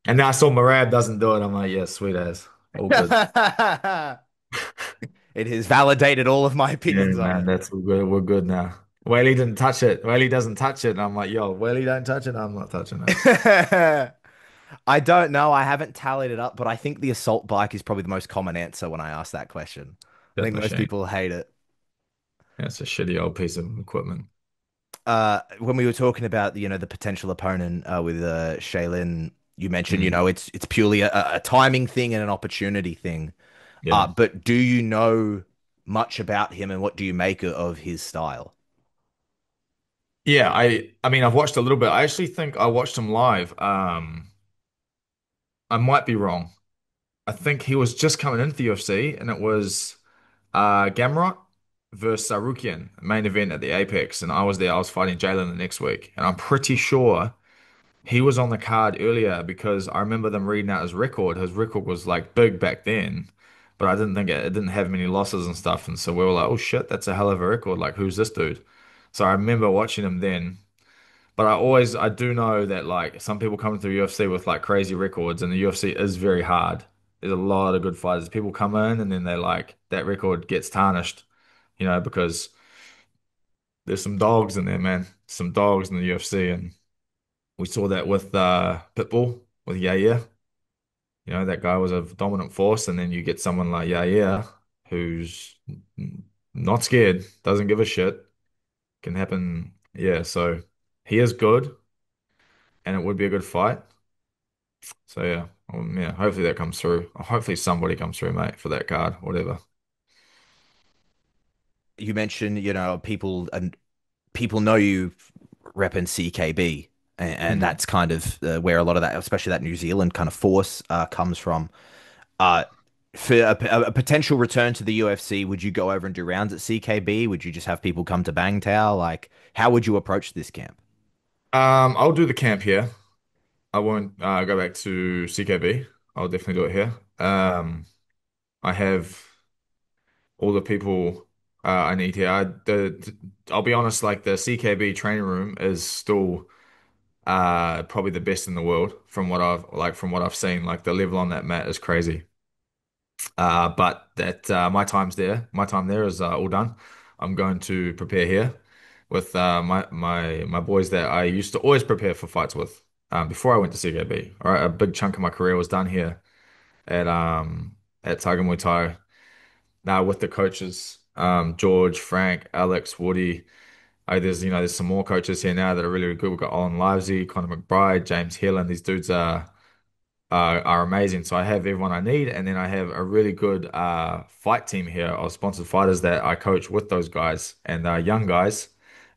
And now I saw Marab doesn't do it. I'm like, yeah, sweet as. All good. It has validated all of my Yeah, opinions on man, it. that's all good. We're good now. Weili didn't touch it. Weili doesn't touch it. And I'm like, yo, Weili don't touch it. I'm not touching it. I don't know. I haven't tallied it up, but I think the assault bike is probably the most common answer when I ask that question. I That think most machine. people hate it. Yeah, it's a shitty old piece of equipment. When we were talking about the potential opponent with Shaylin, you mentioned Mm, it's purely a timing thing and an opportunity thing. yeah. But do you know much about him and what do you make of his style? Yeah, I mean I've watched a little bit. I actually think I watched him live. I might be wrong. I think he was just coming into the UFC and it was Gamrot versus Sarukian, main event at the Apex, and I was there. I was fighting Jalen the next week, and I'm pretty sure he was on the card earlier because I remember them reading out his record. His record was like big back then, but I didn't think it didn't have many losses and stuff. And so we were like, oh shit, that's a hell of a record. Like, who's this dude? So I remember watching him then. But I do know that like some people come through UFC with like crazy records, and the UFC is very hard. There's a lot of good fighters. People come in and then they like that record gets tarnished, because there's some dogs in there, man. Some dogs in the UFC, and we saw that with Pitbull with Yair. That guy was a dominant force, and then you get someone like Yair who's not scared, doesn't give a shit. Can happen. Yeah, so he is good, and it would be a good fight. So yeah, hopefully that comes through. Hopefully somebody comes through, mate, for that card, whatever. You mentioned, people know you repping CKB, and Mm. that's kind of where a lot of that, especially that New Zealand kind of force, comes from. Uh, for a potential return to the UFC, would you go over and do rounds at CKB? Would you just have people come to Bangtao? Like, how would you approach this camp? I'll do the camp here. I won't go back to CKB. I'll definitely do it here. I have all the people I need here. I'll be honest, like the CKB training room is still probably the best in the world from what I've seen. Like the level on that mat is crazy. But that my time there is all done. I'm going to prepare here with my boys that I used to always prepare for fights with before I went to CKB. All right, a big chunk of my career was done here at Tiger Muay Thai. Now with the coaches, George, Frank, Alex, Woody. There's some more coaches here now that are really, really good. We've got Olin Livesey, Conor McBride, James Heelan. These dudes are amazing. So I have everyone I need, and then I have a really good fight team here of sponsored fighters that I coach with those guys and young guys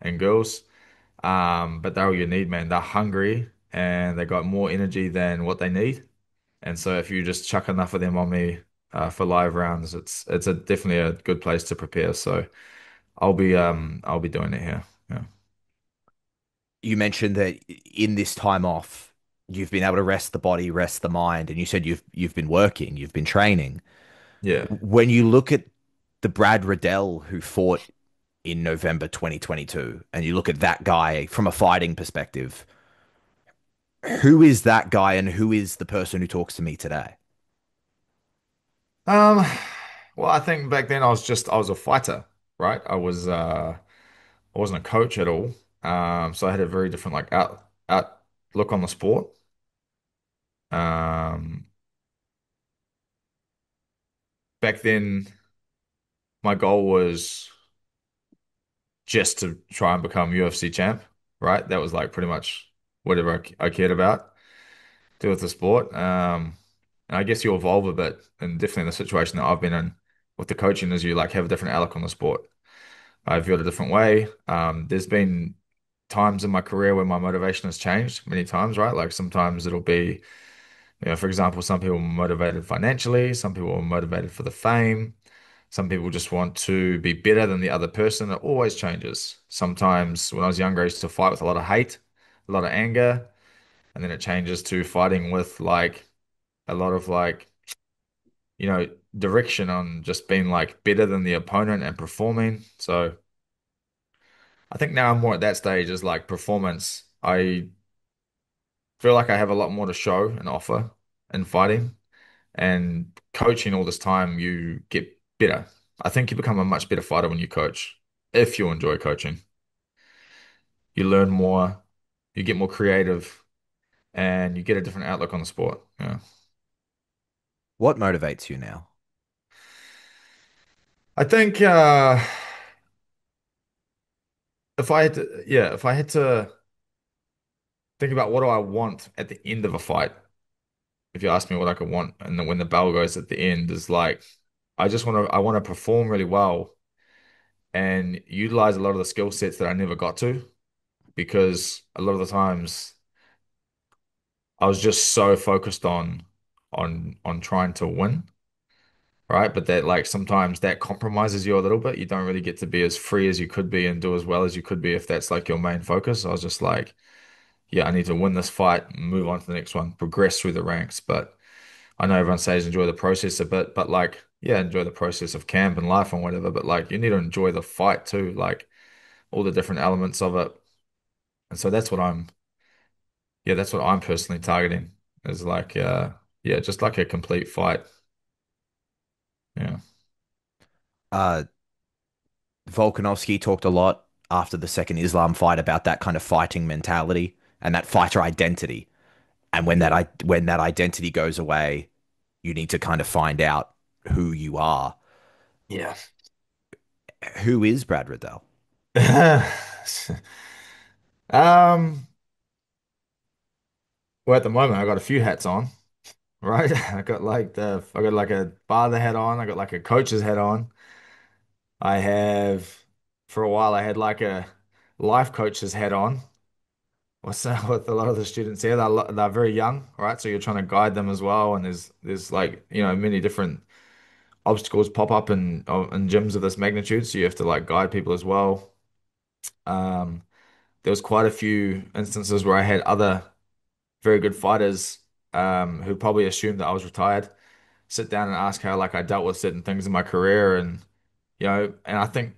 and girls. But they're all you need, man. They're hungry and they got more energy than what they need. And so if you just chuck enough of them on me for live rounds, it's definitely a good place to prepare. So I'll be doing it here. Yeah. You mentioned that in this time off, you've been able to rest the body, rest the mind, and you said you've been working, you've been training. Yeah. When you look at the Brad Riddell who fought in November 2022, and you look at that guy from a fighting perspective, who is that guy and who is the person who talks to me today? Um, well, I think back then I was a fighter, right? I wasn't a coach at all. So I had a very different like outlook on the sport. Um, Back then my goal was just to try and become UFC champ, right? That was like pretty much whatever I cared about, do with the sport. And I guess you evolve a bit, and definitely in the situation that I've been in with the coaching is you like have a different outlook on the sport. I view it a different way. There's been times in my career where my motivation has changed many times, right? Like sometimes it'll be, for example, some people are motivated financially, some people are motivated for the fame, some people just want to be better than the other person. It always changes. Sometimes when I was younger, I used to fight with a lot of hate, a lot of anger, and then it changes to fighting with like a lot of like, direction on just being like better than the opponent and performing. So I think now I'm more at that stage as like performance. I feel like I have a lot more to show and offer in fighting and coaching all this time, you get better. I think you become a much better fighter when you coach, if you enjoy coaching. You learn more, you get more creative, and you get a different outlook on the sport. Yeah. What motivates you now? I think if I had to think about what do I want at the end of a fight, if you ask me what I could want, and then when the bell goes at the end, is like I want to perform really well and utilize a lot of the skill sets that I never got to because a lot of the times I was just so focused on trying to win, right? But that like sometimes that compromises you a little bit. You don't really get to be as free as you could be and do as well as you could be if that's like your main focus. I was just like, yeah, I need to win this fight, move on to the next one, progress through the ranks. But I know everyone says enjoy the process a bit, but like, yeah, enjoy the process of camp and life and whatever. But like, you need to enjoy the fight too, like all the different elements of it. And so that's what I'm personally targeting is like, yeah, just like a complete fight. Yeah. Uh, Volkanovski talked a lot after the second Islam fight about that kind of fighting mentality and that fighter identity. And Yeah. when that identity goes away, you need to kind of find out who you are. Yeah. Who is Brad Riddell? Um, well, at the moment, I got a few hats on, right? I got like a father hat on. I got like a coach's hat on. I have, for a while, I had like a life coach's hat on. What's that with a lot of the students here? They're very young, right? So you're trying to guide them as well. And there's like, many different obstacles pop up in gyms of this magnitude. So you have to like guide people as well. Um, there was quite a few instances where I had other very good fighters who probably assumed that I was retired sit down and ask how like I dealt with certain things in my career and I think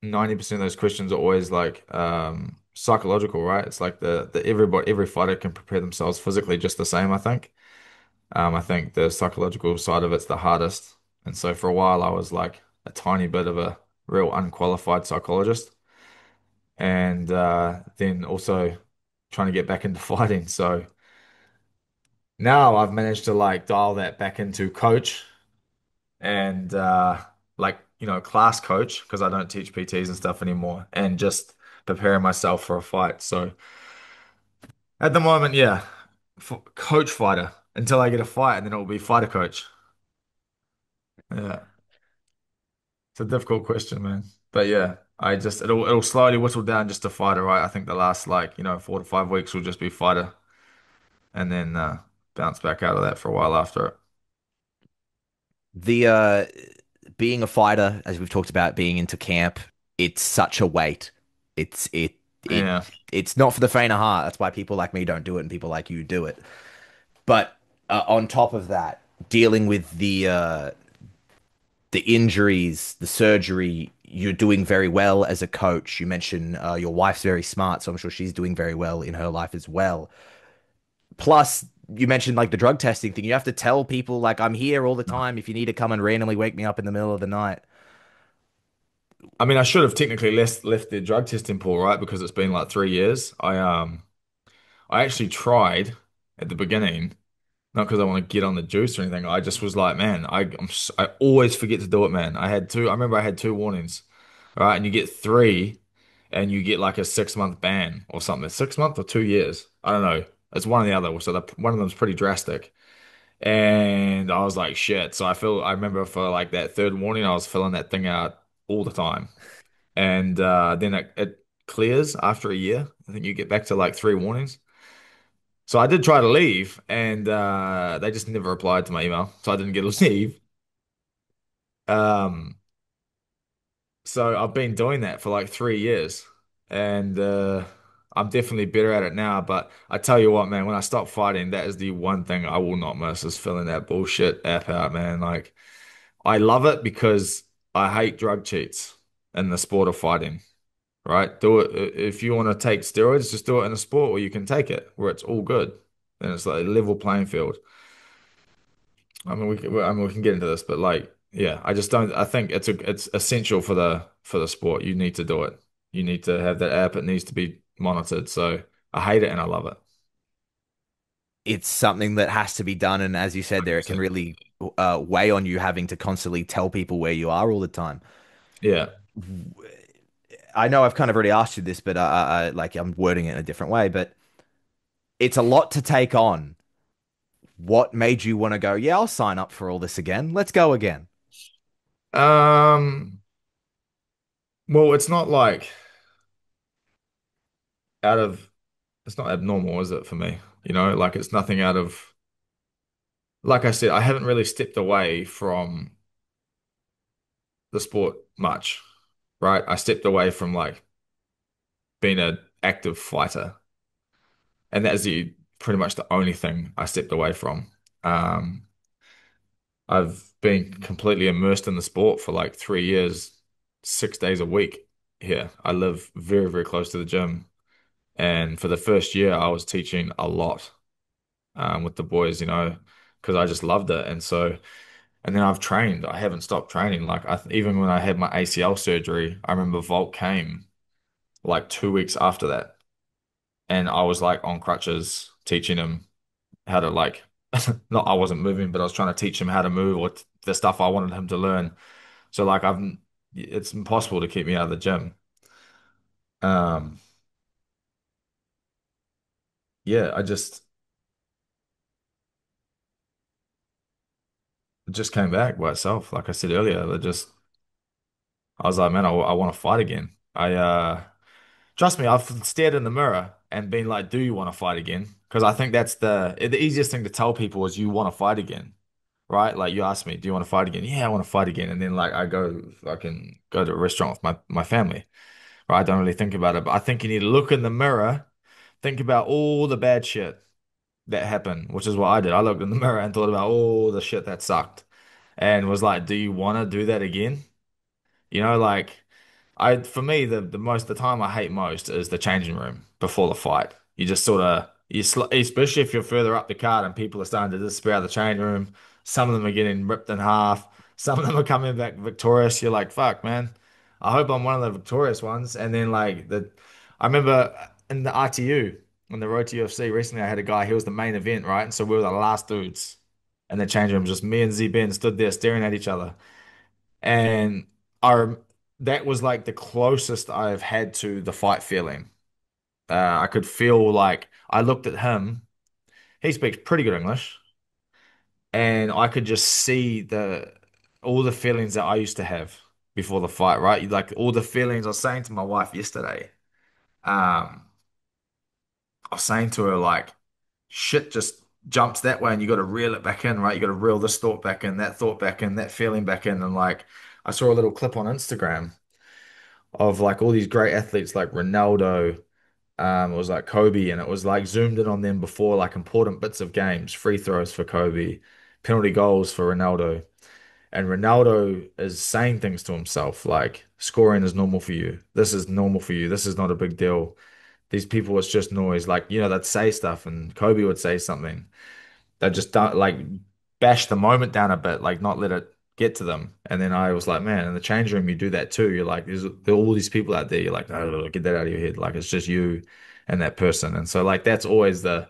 90% of those questions are always like psychological, right? It's like every fighter can prepare themselves physically just the same, I think. I think the psychological side of it's the hardest. And so for a while I was like a tiny bit of a real unqualified psychologist and then also trying to get back into fighting. So now I've managed to like dial that back into coach and like class coach because I don't teach PTs and stuff anymore and just preparing myself for a fight. So at the moment, yeah, coach fighter until I get a fight and then it will be fighter coach. Yeah, it's a difficult question, man. But yeah, it'll slowly whittle down just to fighter, right? I think the last like 4 to 5 weeks will just be fighter and then bounce back out of that for a while after it. The being a fighter, as we've talked about, being into camp, it's such a weight. It's it it Yeah. it's not for the faint of heart. That's why people like me don't do it, and people like you do it. But on top of that, dealing with the injuries, the surgery, you're doing very well as a coach. You mentioned your wife's very smart, so I'm sure she's doing very well in her life as well. Plus, you mentioned like the drug testing thing. You have to tell people like I'm here all the time if you need to come and randomly wake me up in the middle of the night. I mean, I should have technically left the drug testing pool, right? Because it's been like 3 years. I actually tried at the beginning, not because I want to get on the juice or anything. I just was like, man, I always forget to do it, man. I remember I had two warnings, right? And you get three, and you get like a 6 month ban or something. 6 months or 2 years? I don't know. It's one or the other. So one of them's pretty drastic. And I was like, shit. So I remember for like that third warning, I was filling that thing out all the time. And then it clears after a year. I think you get back to like three warnings. So I did try to leave, and they just never replied to my email, so I didn't get to leave. Um, so I've been doing that for like 3 years, and I'm definitely better at it now, but I tell you what, man, when I stop fighting, that is the one thing I will not miss is filling that bullshit app out, man. Like, I love it because I hate drug cheats in the sport of fighting, right? Do it if you want to take steroids, just do it in a sport where you can take it, where it's all good. And it's like a level playing field. I mean, we can get into this, but like, yeah, I just don't. I think it's essential for the sport. You need to do it. You need to have that app. It needs to be monitored. So I hate it and I love it. It's something that has to be done, and as you said there, it can 100%. really weigh on you having to constantly tell people where you are all the time. Yeah. I know I've kind of already asked you this, but like I'm wording it in a different way. But it's a lot to take on. What made you want to go? Yeah, I'll sign up for all this again. Let's go again. Um. Well, it's not like out of. It's not abnormal, is it for me? Like it's nothing out of. Like I said, I haven't really stepped away from the sport much, right? I stepped away from like being an active fighter. And that is pretty much the only thing I stepped away from. Um, I've been completely immersed in the sport for like 3 years, 6 days a week here. I live very, very close to the gym. And for the first year, I was teaching a lot with the boys, because I just loved it. And then I've trained. I haven't stopped training. Like even when I had my ACL surgery, I remember Volt came like 2 weeks after that, and I was like on crutches teaching him how to like not I wasn't moving, but I was trying to teach him how to move or the stuff I wanted him to learn. So like it's impossible to keep me out of the gym. Um, yeah, it just came back by itself. Like I said earlier, I was like, man, I want to fight again. Trust me, I've stared in the mirror and been like, do you want to fight again? Because I think that's the easiest thing to tell people is you want to fight again. Right? Like you ask me, do you want to fight again? Yeah, I want to fight again. And then like I can go to a restaurant with my family. Right? I don't really think about it, but I think you need to look in the mirror, think about all the bad shit that happened, which is what I did. I looked in the mirror and thought about all the shit that sucked and was like, do you want to do that again? Like for me the time I hate most is the changing room before the fight. You just sort of especially if you're further up the card and people are starting to disappear out of the changing room. Some of them are getting ripped in half. Some of them are coming back victorious. You're like, fuck, man. I hope I'm one of the victorious ones. And then I remember in the RTU on the road to UFC recently, I had a guy. He was the main event, right? And so we were the last dudes. And the changing room, just me and Z Ben stood there staring at each other. And our that was like the closest I've had to the fight feeling. I could feel like I looked at him. He speaks pretty good English, and I could just see the all the feelings that I used to have before the fight, right? Like all the feelings I was saying to my wife yesterday. Um, I was saying to her like, shit just jumps that way, and you got to reel it back in, right? You got to reel this thought back in, that thought back in, that feeling back in, and like I saw a little clip on Instagram of like all these great athletes like Ronaldo, it was like Kobe, and it was like zoomed in on them before like important bits of games, free throws for Kobe, penalty goals for Ronaldo. And Ronaldo is saying things to himself like scoring is normal for you. This is normal for you. This is not a big deal. These people, it's just noise. Like, they'd say stuff and Kobe would say something. They just don't like bash the moment down a bit, like not let it get to them. And then I was like, man, in the change room, you do that too. You're like, there are all these people out there. You're like, no, get that out of your head. Like it's just you and that person. And so like that's always the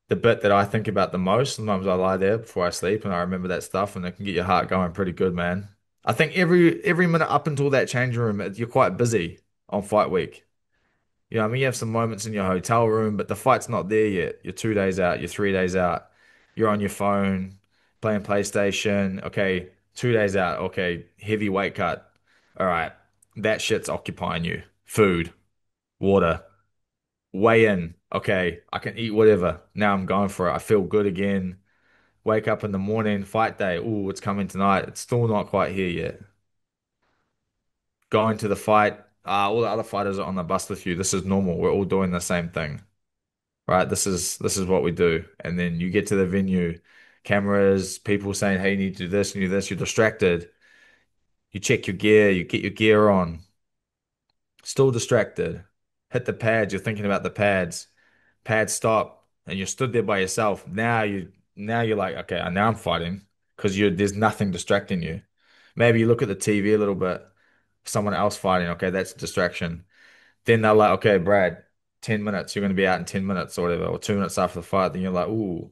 bit that I think about the most. Sometimes I lie there before I sleep and I remember that stuff, and it can get your heart going pretty good, man. I think every minute up until that change room, you're quite busy on fight week. I mean, you have some moments in your hotel room, but the fight's not there yet. You're 2 days out, you're 3 days out. You're on your phone, playing PlayStation. Okay, 2 days out. Okay, heavy weight cut. All right, that shit's occupying you. Food, water, weigh in. Okay, I can eat whatever. Now I'm going for it. I feel good again. Wake up in the morning, fight day. Ooh, it's coming tonight. It's still not quite here yet. Going to the fight. all the other fighters are on the bus with you. This is normal. We're all doing the same thing, right? This is what we do. And then you get to the venue, cameras, people saying, "Hey, you need to do this, you need this." You're distracted. You check your gear, you get your gear on, still distracted. Hit the pads, you're thinking about the pads. Pads stop, and you're stood there by yourself. Now you're like, okay, now I'm fighting because you there's nothing distracting you. Maybe you look at the TV a little bit, someone else fighting. Okay, that's a distraction. Then they're like, okay, Brad, 10 minutes, you're going to be out in 10 minutes or whatever, or 2 minutes after the fight. Then you're like, ooh,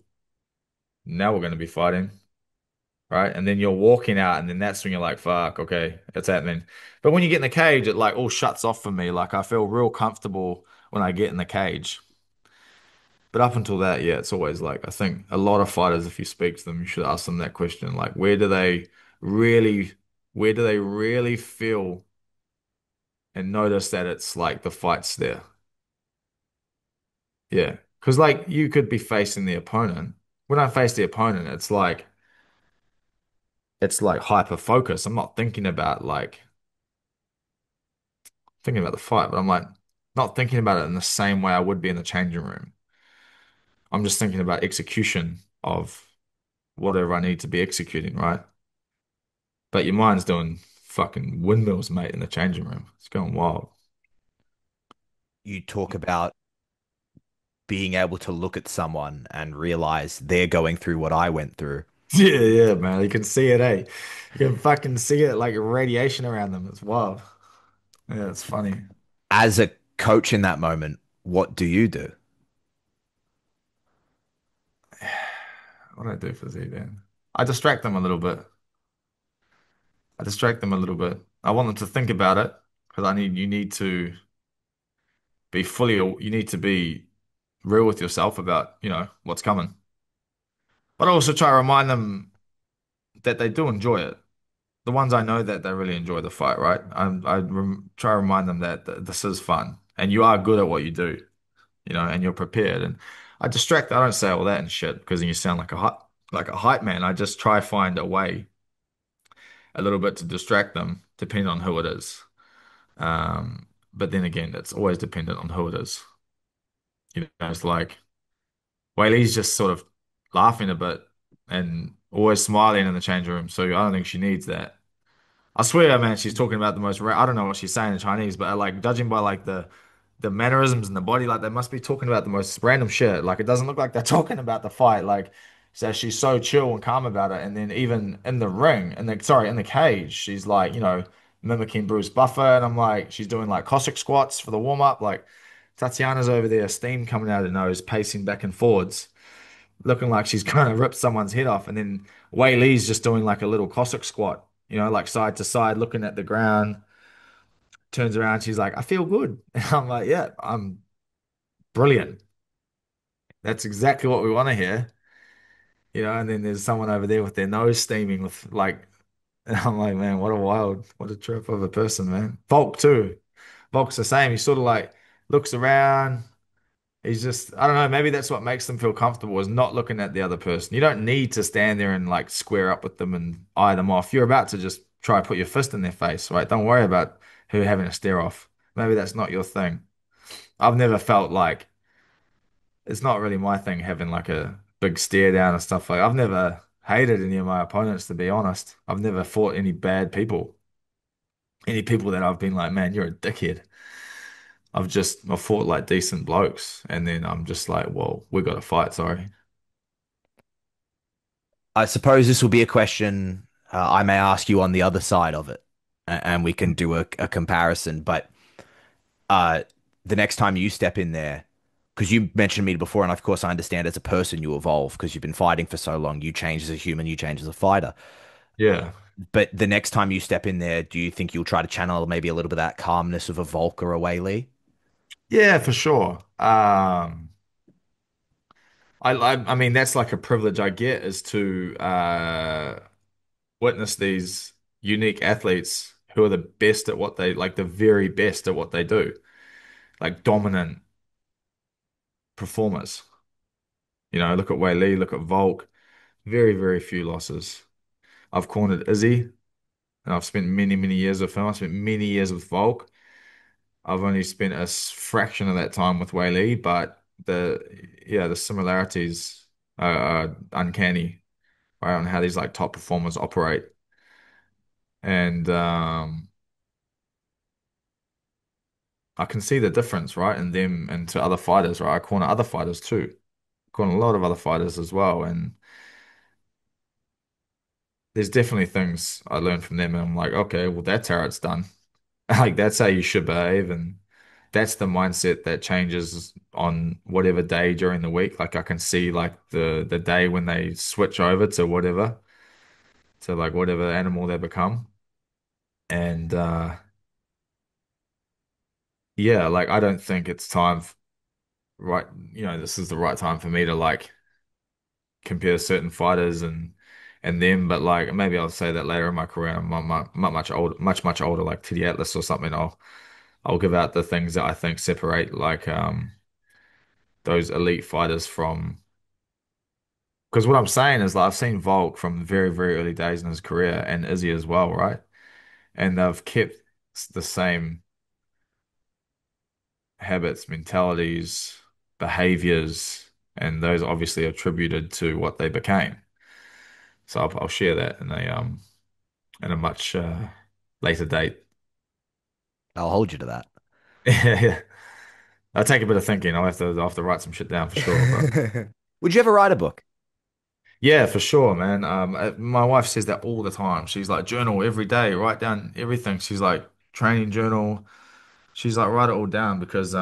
now we're going to be fighting, right? And then you're walking out, and then that's when you're like, fuck, okay, it's happening. But when you get in the cage, it like all shuts off for me. Like I feel real comfortable when I get in the cage. But up until that, yeah, it's always like, I think a lot of fighters, if you speak to them, you should ask them that question. Like, really, where do they really feel and notice that it's like the fight's there? Yeah. Because like you could be facing the opponent. When I face the opponent, it's like hyper focus. I'm not thinking about the fight, but I'm like not thinking about it in the same way I would be in the changing room. I'm just thinking about execution of whatever I need to be executing, right? But your mind's doing fucking windmills, mate, in the changing room. It's going wild. You talk about being able to look at someone and realize they're going through what I went through. Yeah, yeah, man. You can see it, eh? You can fucking see it like radiation around them. It's wild. Yeah, it's funny. As a coach in that moment, what do you do? What do I do for Z then? I distract them a little bit. I distract them a little bit. I want them to think about it because you need to you need to be real with yourself about, what's coming. But I also try to remind them that they do enjoy it. The ones I know that they really enjoy the fight, right? Try to remind them that this is fun and you are good at what you do, and you're prepared. And I don't say all that and shit because then you sound like a hype man. I just try find a way a little bit to distract them, depending on who it is. But then again, it's always dependent on who it is. It's like Weili's just sort of laughing a bit and always smiling in the change room. So I don't think she needs that. I swear, man, she's talking about the most I don't know what she's saying in Chinese, but like judging by like the mannerisms and the body, like they must be talking about the most random shit. Like it doesn't look like they're talking about the fight. Like so she's so chill and calm about it. And then even in the ring, in the cage, she's like, mimicking Bruce Buffer, and I'm like, she's doing like Cossack squats for the warm up. Like Tatiana's over there, steam coming out of her nose, pacing back and forwards, looking like she's gonna rip someone's head off. And then Wei Li's just doing like a little Cossack squat, like side to side, looking at the ground. Turns around, she's like, I feel good. And I'm like, yeah, I'm brilliant. That's exactly what we want to hear. And then there's someone over there with their nose steaming with like, and I'm like, man, what a trip of a person, man. Volk too. Volk's the same. He sort of like looks around. He's just, I don't know, maybe that's what makes them feel comfortable is not looking at the other person. You don't need to stand there and like square up with them and eye them off. You're about to just try to put your fist in their face, right? Don't worry about who having a stare off. Maybe that's not your thing. I've never felt like it's not really my thing having like a big stare down and stuff like I've never hated any of my opponents, to be honest. I've never fought any bad people. Any people that I've been like, man, you're a dickhead. I've fought like decent blokes, and then I'm just like, well, we got to fight, sorry. I suppose this will be a question I may ask you on the other side of it, and we can do a comparison. But uh, the next time you step in there, because you mentioned me before, and of course I understand as a person you evolve because you've been fighting for so long. You change as a human, you change as a fighter. Yeah. But the next time you step in there, do you think you'll try to channel maybe a little bit of that calmness of a Volk or a Weili? Yeah, for sure. I mean, that's like a privilege I get is to witness these unique athletes who are the best at what they like, the very best at what they do, like dominant performers. Look at Wei Li, look at Volk. Very, very few losses. I've cornered Izzy, and I've spent many, many years with him. I spent many years with Volk. I've only spent a fraction of that time with Weili, but the similarities are uncanny, right, on how these like top performers operate. And I can see the difference, right, in them and to other fighters, right? I corner other fighters too. Corner a lot of other fighters as well. And there's definitely things I learned from them, and I'm like, okay, well, that's how it's done. Like that's how you should behave, and that's the mindset that changes on whatever day during the week. Like I can see like the day when they switch over to whatever, to like whatever animal they become. And yeah, like I don't think it's right, this is the right time for me to like compare certain fighters and them, but like maybe I'll say that later in my career. I'm much older, much older, like Teddy Atlas or something. I'll give out the things that I think separate like those elite fighters from. Because what I'm saying is like I've seen Volk from very, very early days in his career and Izzy as well, right? And they've kept the same habits, mentalities, behaviors, and those obviously attributed to what they became. So I'll share that in a much later date. I'll hold you to Yeah. I'll take a bit of thinking. I'll have to write some shit down for sure. But that. Would you ever write a book? yeah, for sure, man. My wife says that all the time. She's like, journal every day, write down everything. She's like, training journal. She's like, write it all down because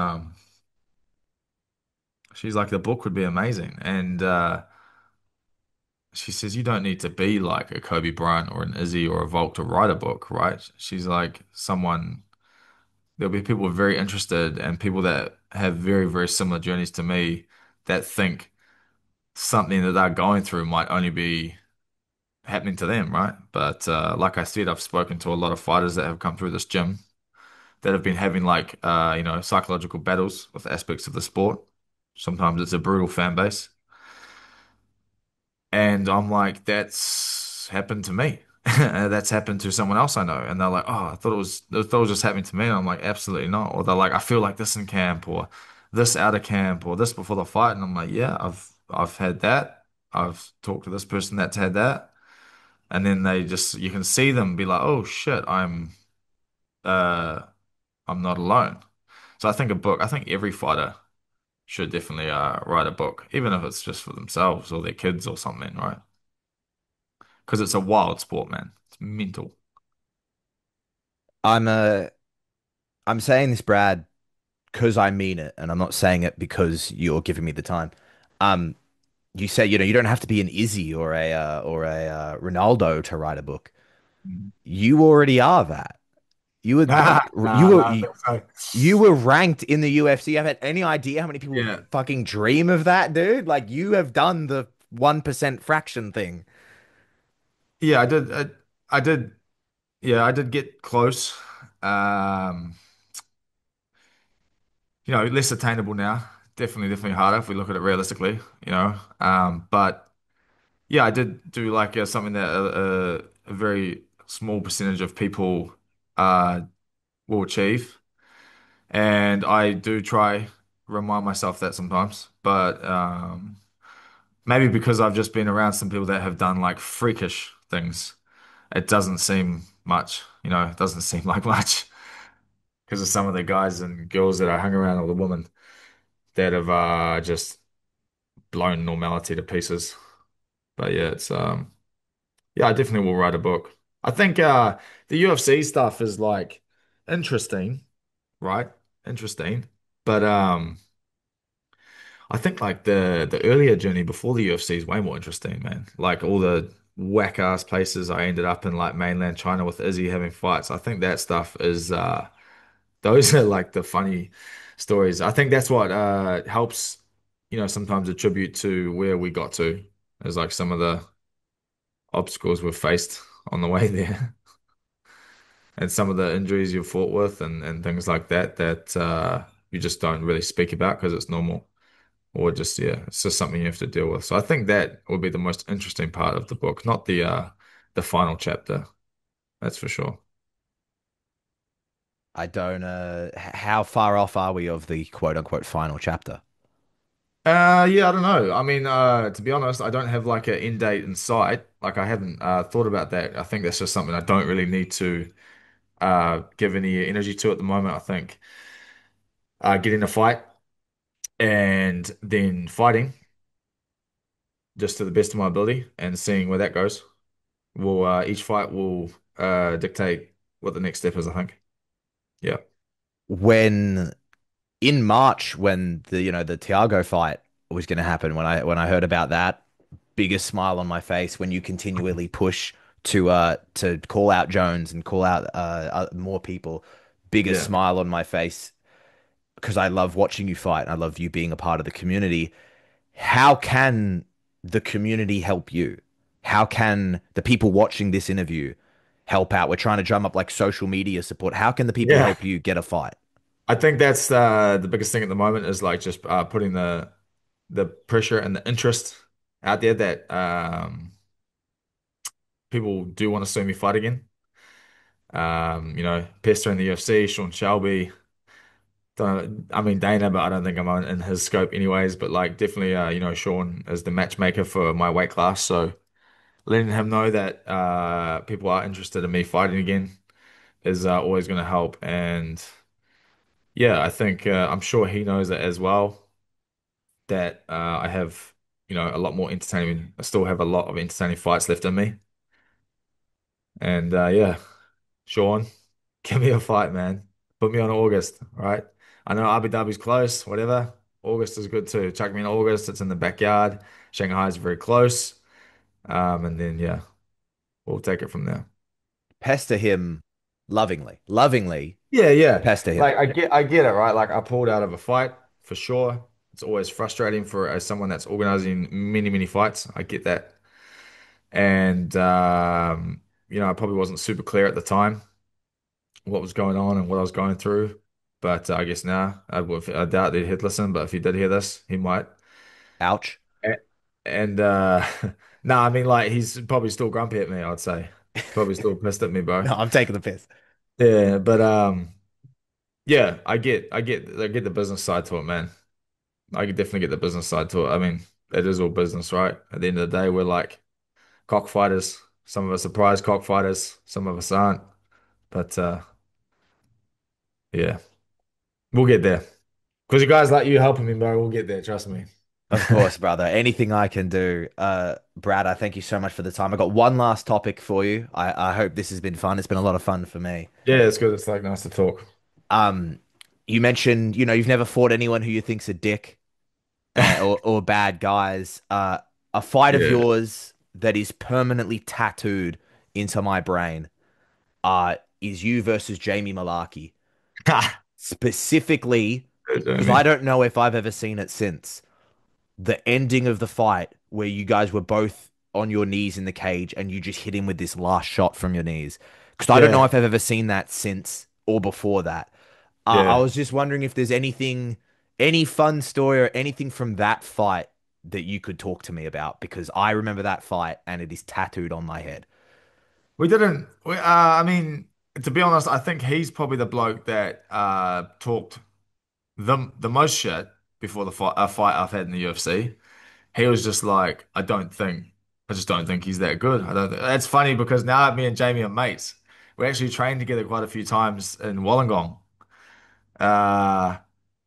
she's like, the book would be amazing. And she says, you don't need to be like a Kobe Bryant or an Izzy or a Volk to write a book, right? She's like, there'll be people very interested and people that have very, very similar journeys to me that think something that they're going through might only be happening to them, right? But like I said, I've spoken to a lot of fighters that have come through this gym that have been having like psychological battles with aspects of the sport. Sometimes it's a brutal fan base. And I'm like, that's happened to me. That's happened to someone else I know. And they're like, oh, I thought it was just happening to me. And I'm like, absolutely not. Or they're like, I feel like this in camp or this out of camp or this before the fight. And I'm like, yeah, I've had that. I've talked to this person that's had that. And then you can see them be like, oh shit, uh I'm not alone. So I think every fighter should definitely write a book, even if it's just for themselves or their kids or something, right? Because it's a wild sport, man. It's mental. I'm I'm saying this, Brad, because I mean it, and I'm not saying it because you're giving me the time. Um, you say, you don't have to be an Izzy or a Ronaldo to write a book. Mhm. You already are that. You were Nah, you nah, were nah, I think you so. were ranked in the UFC. I've had any idea how many people Yeah. fucking dream of that, dude? Like you have done the 1% fraction thing. Yeah, I did. I did. Yeah, I did get close. Um, less attainable now. Definitely harder if we look at it realistically, But yeah, I did do like something that a very small percentage of people uh, will achieve, and I do try remind myself that sometimes. But maybe because I've just been around some people that have done like freakish things, it doesn't seem much. It doesn't seem like much because of some of the guys and girls that I hung around, or the women that have just blown normality to pieces. But yeah, yeah, I definitely will write a book. I think the UFC stuff is like interesting, right? Interesting. But I think like the earlier journey before the UFC is way more interesting, man. Like all the whack ass places I ended up in like mainland China with Izzy having fights. I think that stuff is those are like the funny stories. I think that's what helps, sometimes attribute to where we got to, is like some of the obstacles we've faced on the way there. And some of the injuries you've fought with and things like that that you just don't really speak about because it's normal, or just yeah, it's just something you have to deal with. So I think that will be the most interesting part of the book, not the final chapter. That's for sure. I don't. How far off are we of the quote unquote final chapter? Yeah, I don't know. I mean, to be honest, I don't have like an end date in sight. Like I haven't thought about that. I think that's just something I don't really need to give any energy to at the moment. I think getting a fight and then fighting just to the best of my ability and seeing where that goes. Will each fight will dictate what the next step is, I think. Yeah. When in March, when the Thiago fight was going to happen, when I heard about that, biggest smile on my face when you continually push to call out Jones and call out more people. Biggest Yeah. smile on my face because I love watching you fight. I love you being a part of the community. How can the community help you? How can the people watching this interview help out? We're trying to drum up like social media support. How can the people Yeah. help you get a fight? I think that's the biggest thing at the moment is like just putting the pressure and the interest out there that people do want to see me fight again. Pester in the UFC, Sean Shelby. I mean Dana, but I don't think I'm in his scope anyways. But like definitely, Sean is the matchmaker for my weight class. So letting him know that people are interested in me fighting again is always going to help. And yeah, I think I'm sure he knows it as well that I have, a lot more entertaining. I still have a lot of entertaining fights left in me. And yeah, Sean, give me a fight, man. Put me on August, all right? I know Abu Dhabi's close, whatever. August is good too. Chuck me in August. It's in the backyard. Shanghai is very close. And then yeah, we'll take it from there. Pester him lovingly, lovingly Yeah, yeah. pester him. Like I get it, right? Like I pulled out of a fight for sure. It's always frustrating for as someone that's organizing many, many fights. I get that. And I probably wasn't super clear at the time what was going on and what I was going through. But I guess now I doubt that he'd listen, but if he did hear this, he might. Ouch. A- And no, I mean like he's probably still grumpy at me, I'd say. Probably still pissed at me, bro. No, I'm taking the piss. Yeah, but yeah, I get the business side to it, man. I could definitely get the business side to it. I mean, it is all business, right? At the end of the day, we're like cockfighters. Some of us are prize cockfighters, some of us aren't. But yeah, we'll get there. Because you guys like you helping me, bro, we'll get there, trust me. Of course, brother. Anything I can do. Brad, I thank you so much for the time. I got one last topic for you. I hope this has been fun. It's been a lot of fun for me. Yeah, it's good. It's like nice to talk. Um, you mentioned, you've never fought anyone who you think's a dick or bad guys. A fight of Yeah. yours that is permanently tattooed into my brain is you versus Jamie Mullarkey. Ha! Specifically, Good, because I Jamie. don't know if I've ever seen it since. The ending of the fight where you guys were both on your knees in the cage and you just hit him with this last shot from your knees. Because I don't know Yeah, if I've ever seen that since or before that. I yeah. was just wondering if there's any fun story or anything from that fight that you could talk to me about because I remember that fight and it is tattooed on my head. We didn't. I mean, to be honest, I think he's probably the bloke that talked the most shit before the fight, a fight I've had in the UFC. He was just like, I just don't think he's that good. I don't. It's funny because now me and Jamie are mates. We actually trained together quite a few times in Wollongong. Uh,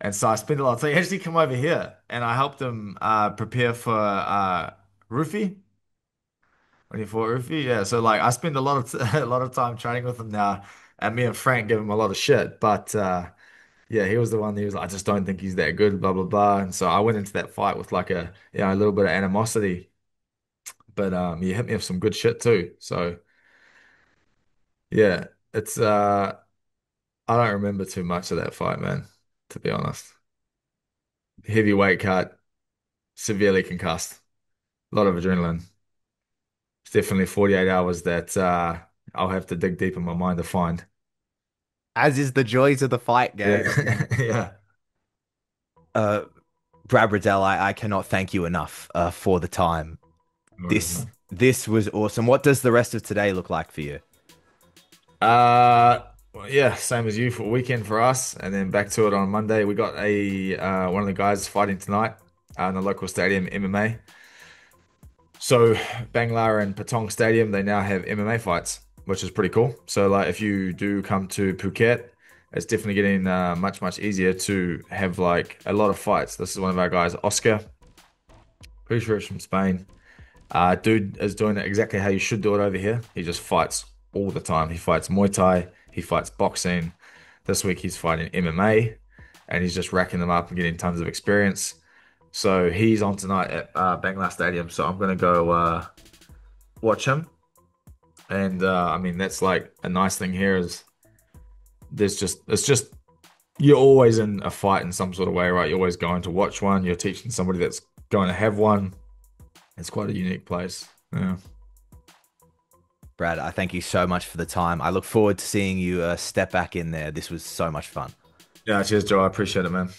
and so I spent a lot of time. He actually come over here and I helped him prepare for Roofy when he fought Roofy. Yeah, so like I spend a lot of a lot of time training with him now, and me and Frank give him a lot of shit. But yeah, he was the one. He was like, I just don't think he's that good, blah blah blah. And so I went into that fight with like a little bit of animosity. But he hit me with some good shit too. So yeah, it's I don't remember too much of that fight, man, to be honest. Heavyweight cut, severely concussed, a lot of adrenaline. It's definitely 48 hours that I'll have to dig deep in my mind to find. As is the joys of the fight Yeah. game. Yeah. Uh, Brad Riddell, I cannot thank you enough for the time. No worries, This man. this was awesome. What does the rest of today look like for you? Well, yeah, same as you for a weekend for us, and then back to it on Monday. We got a one of the guys fighting tonight in the local stadium, MMA. So Bangla and Patong Stadium, they now have MMA fights, which is pretty cool. So like, if you do come to Phuket, it's definitely getting much easier to have like a lot of fights. This is one of our guys, Oscar, pretty sure it's from Spain. Dude is doing it exactly how you should do it over here. He just fights all the time. He fights Muay Thai, he fights boxing. This week he's fighting MMA, and he's just racking them up and getting tons of experience. So he's on tonight at Bangla Stadium. So I'm gonna go watch him. And I mean that's like a nice thing here is there's just it's just you're always in a fight in some sort of way, right? You're always going to watch one. You're teaching somebody that's going to have one. It's quite a unique place. Yeah. Brad, I thank you so much for the time. I look forward to seeing you step back in there. This was so much fun. Yeah, cheers, Joe. I appreciate it, man.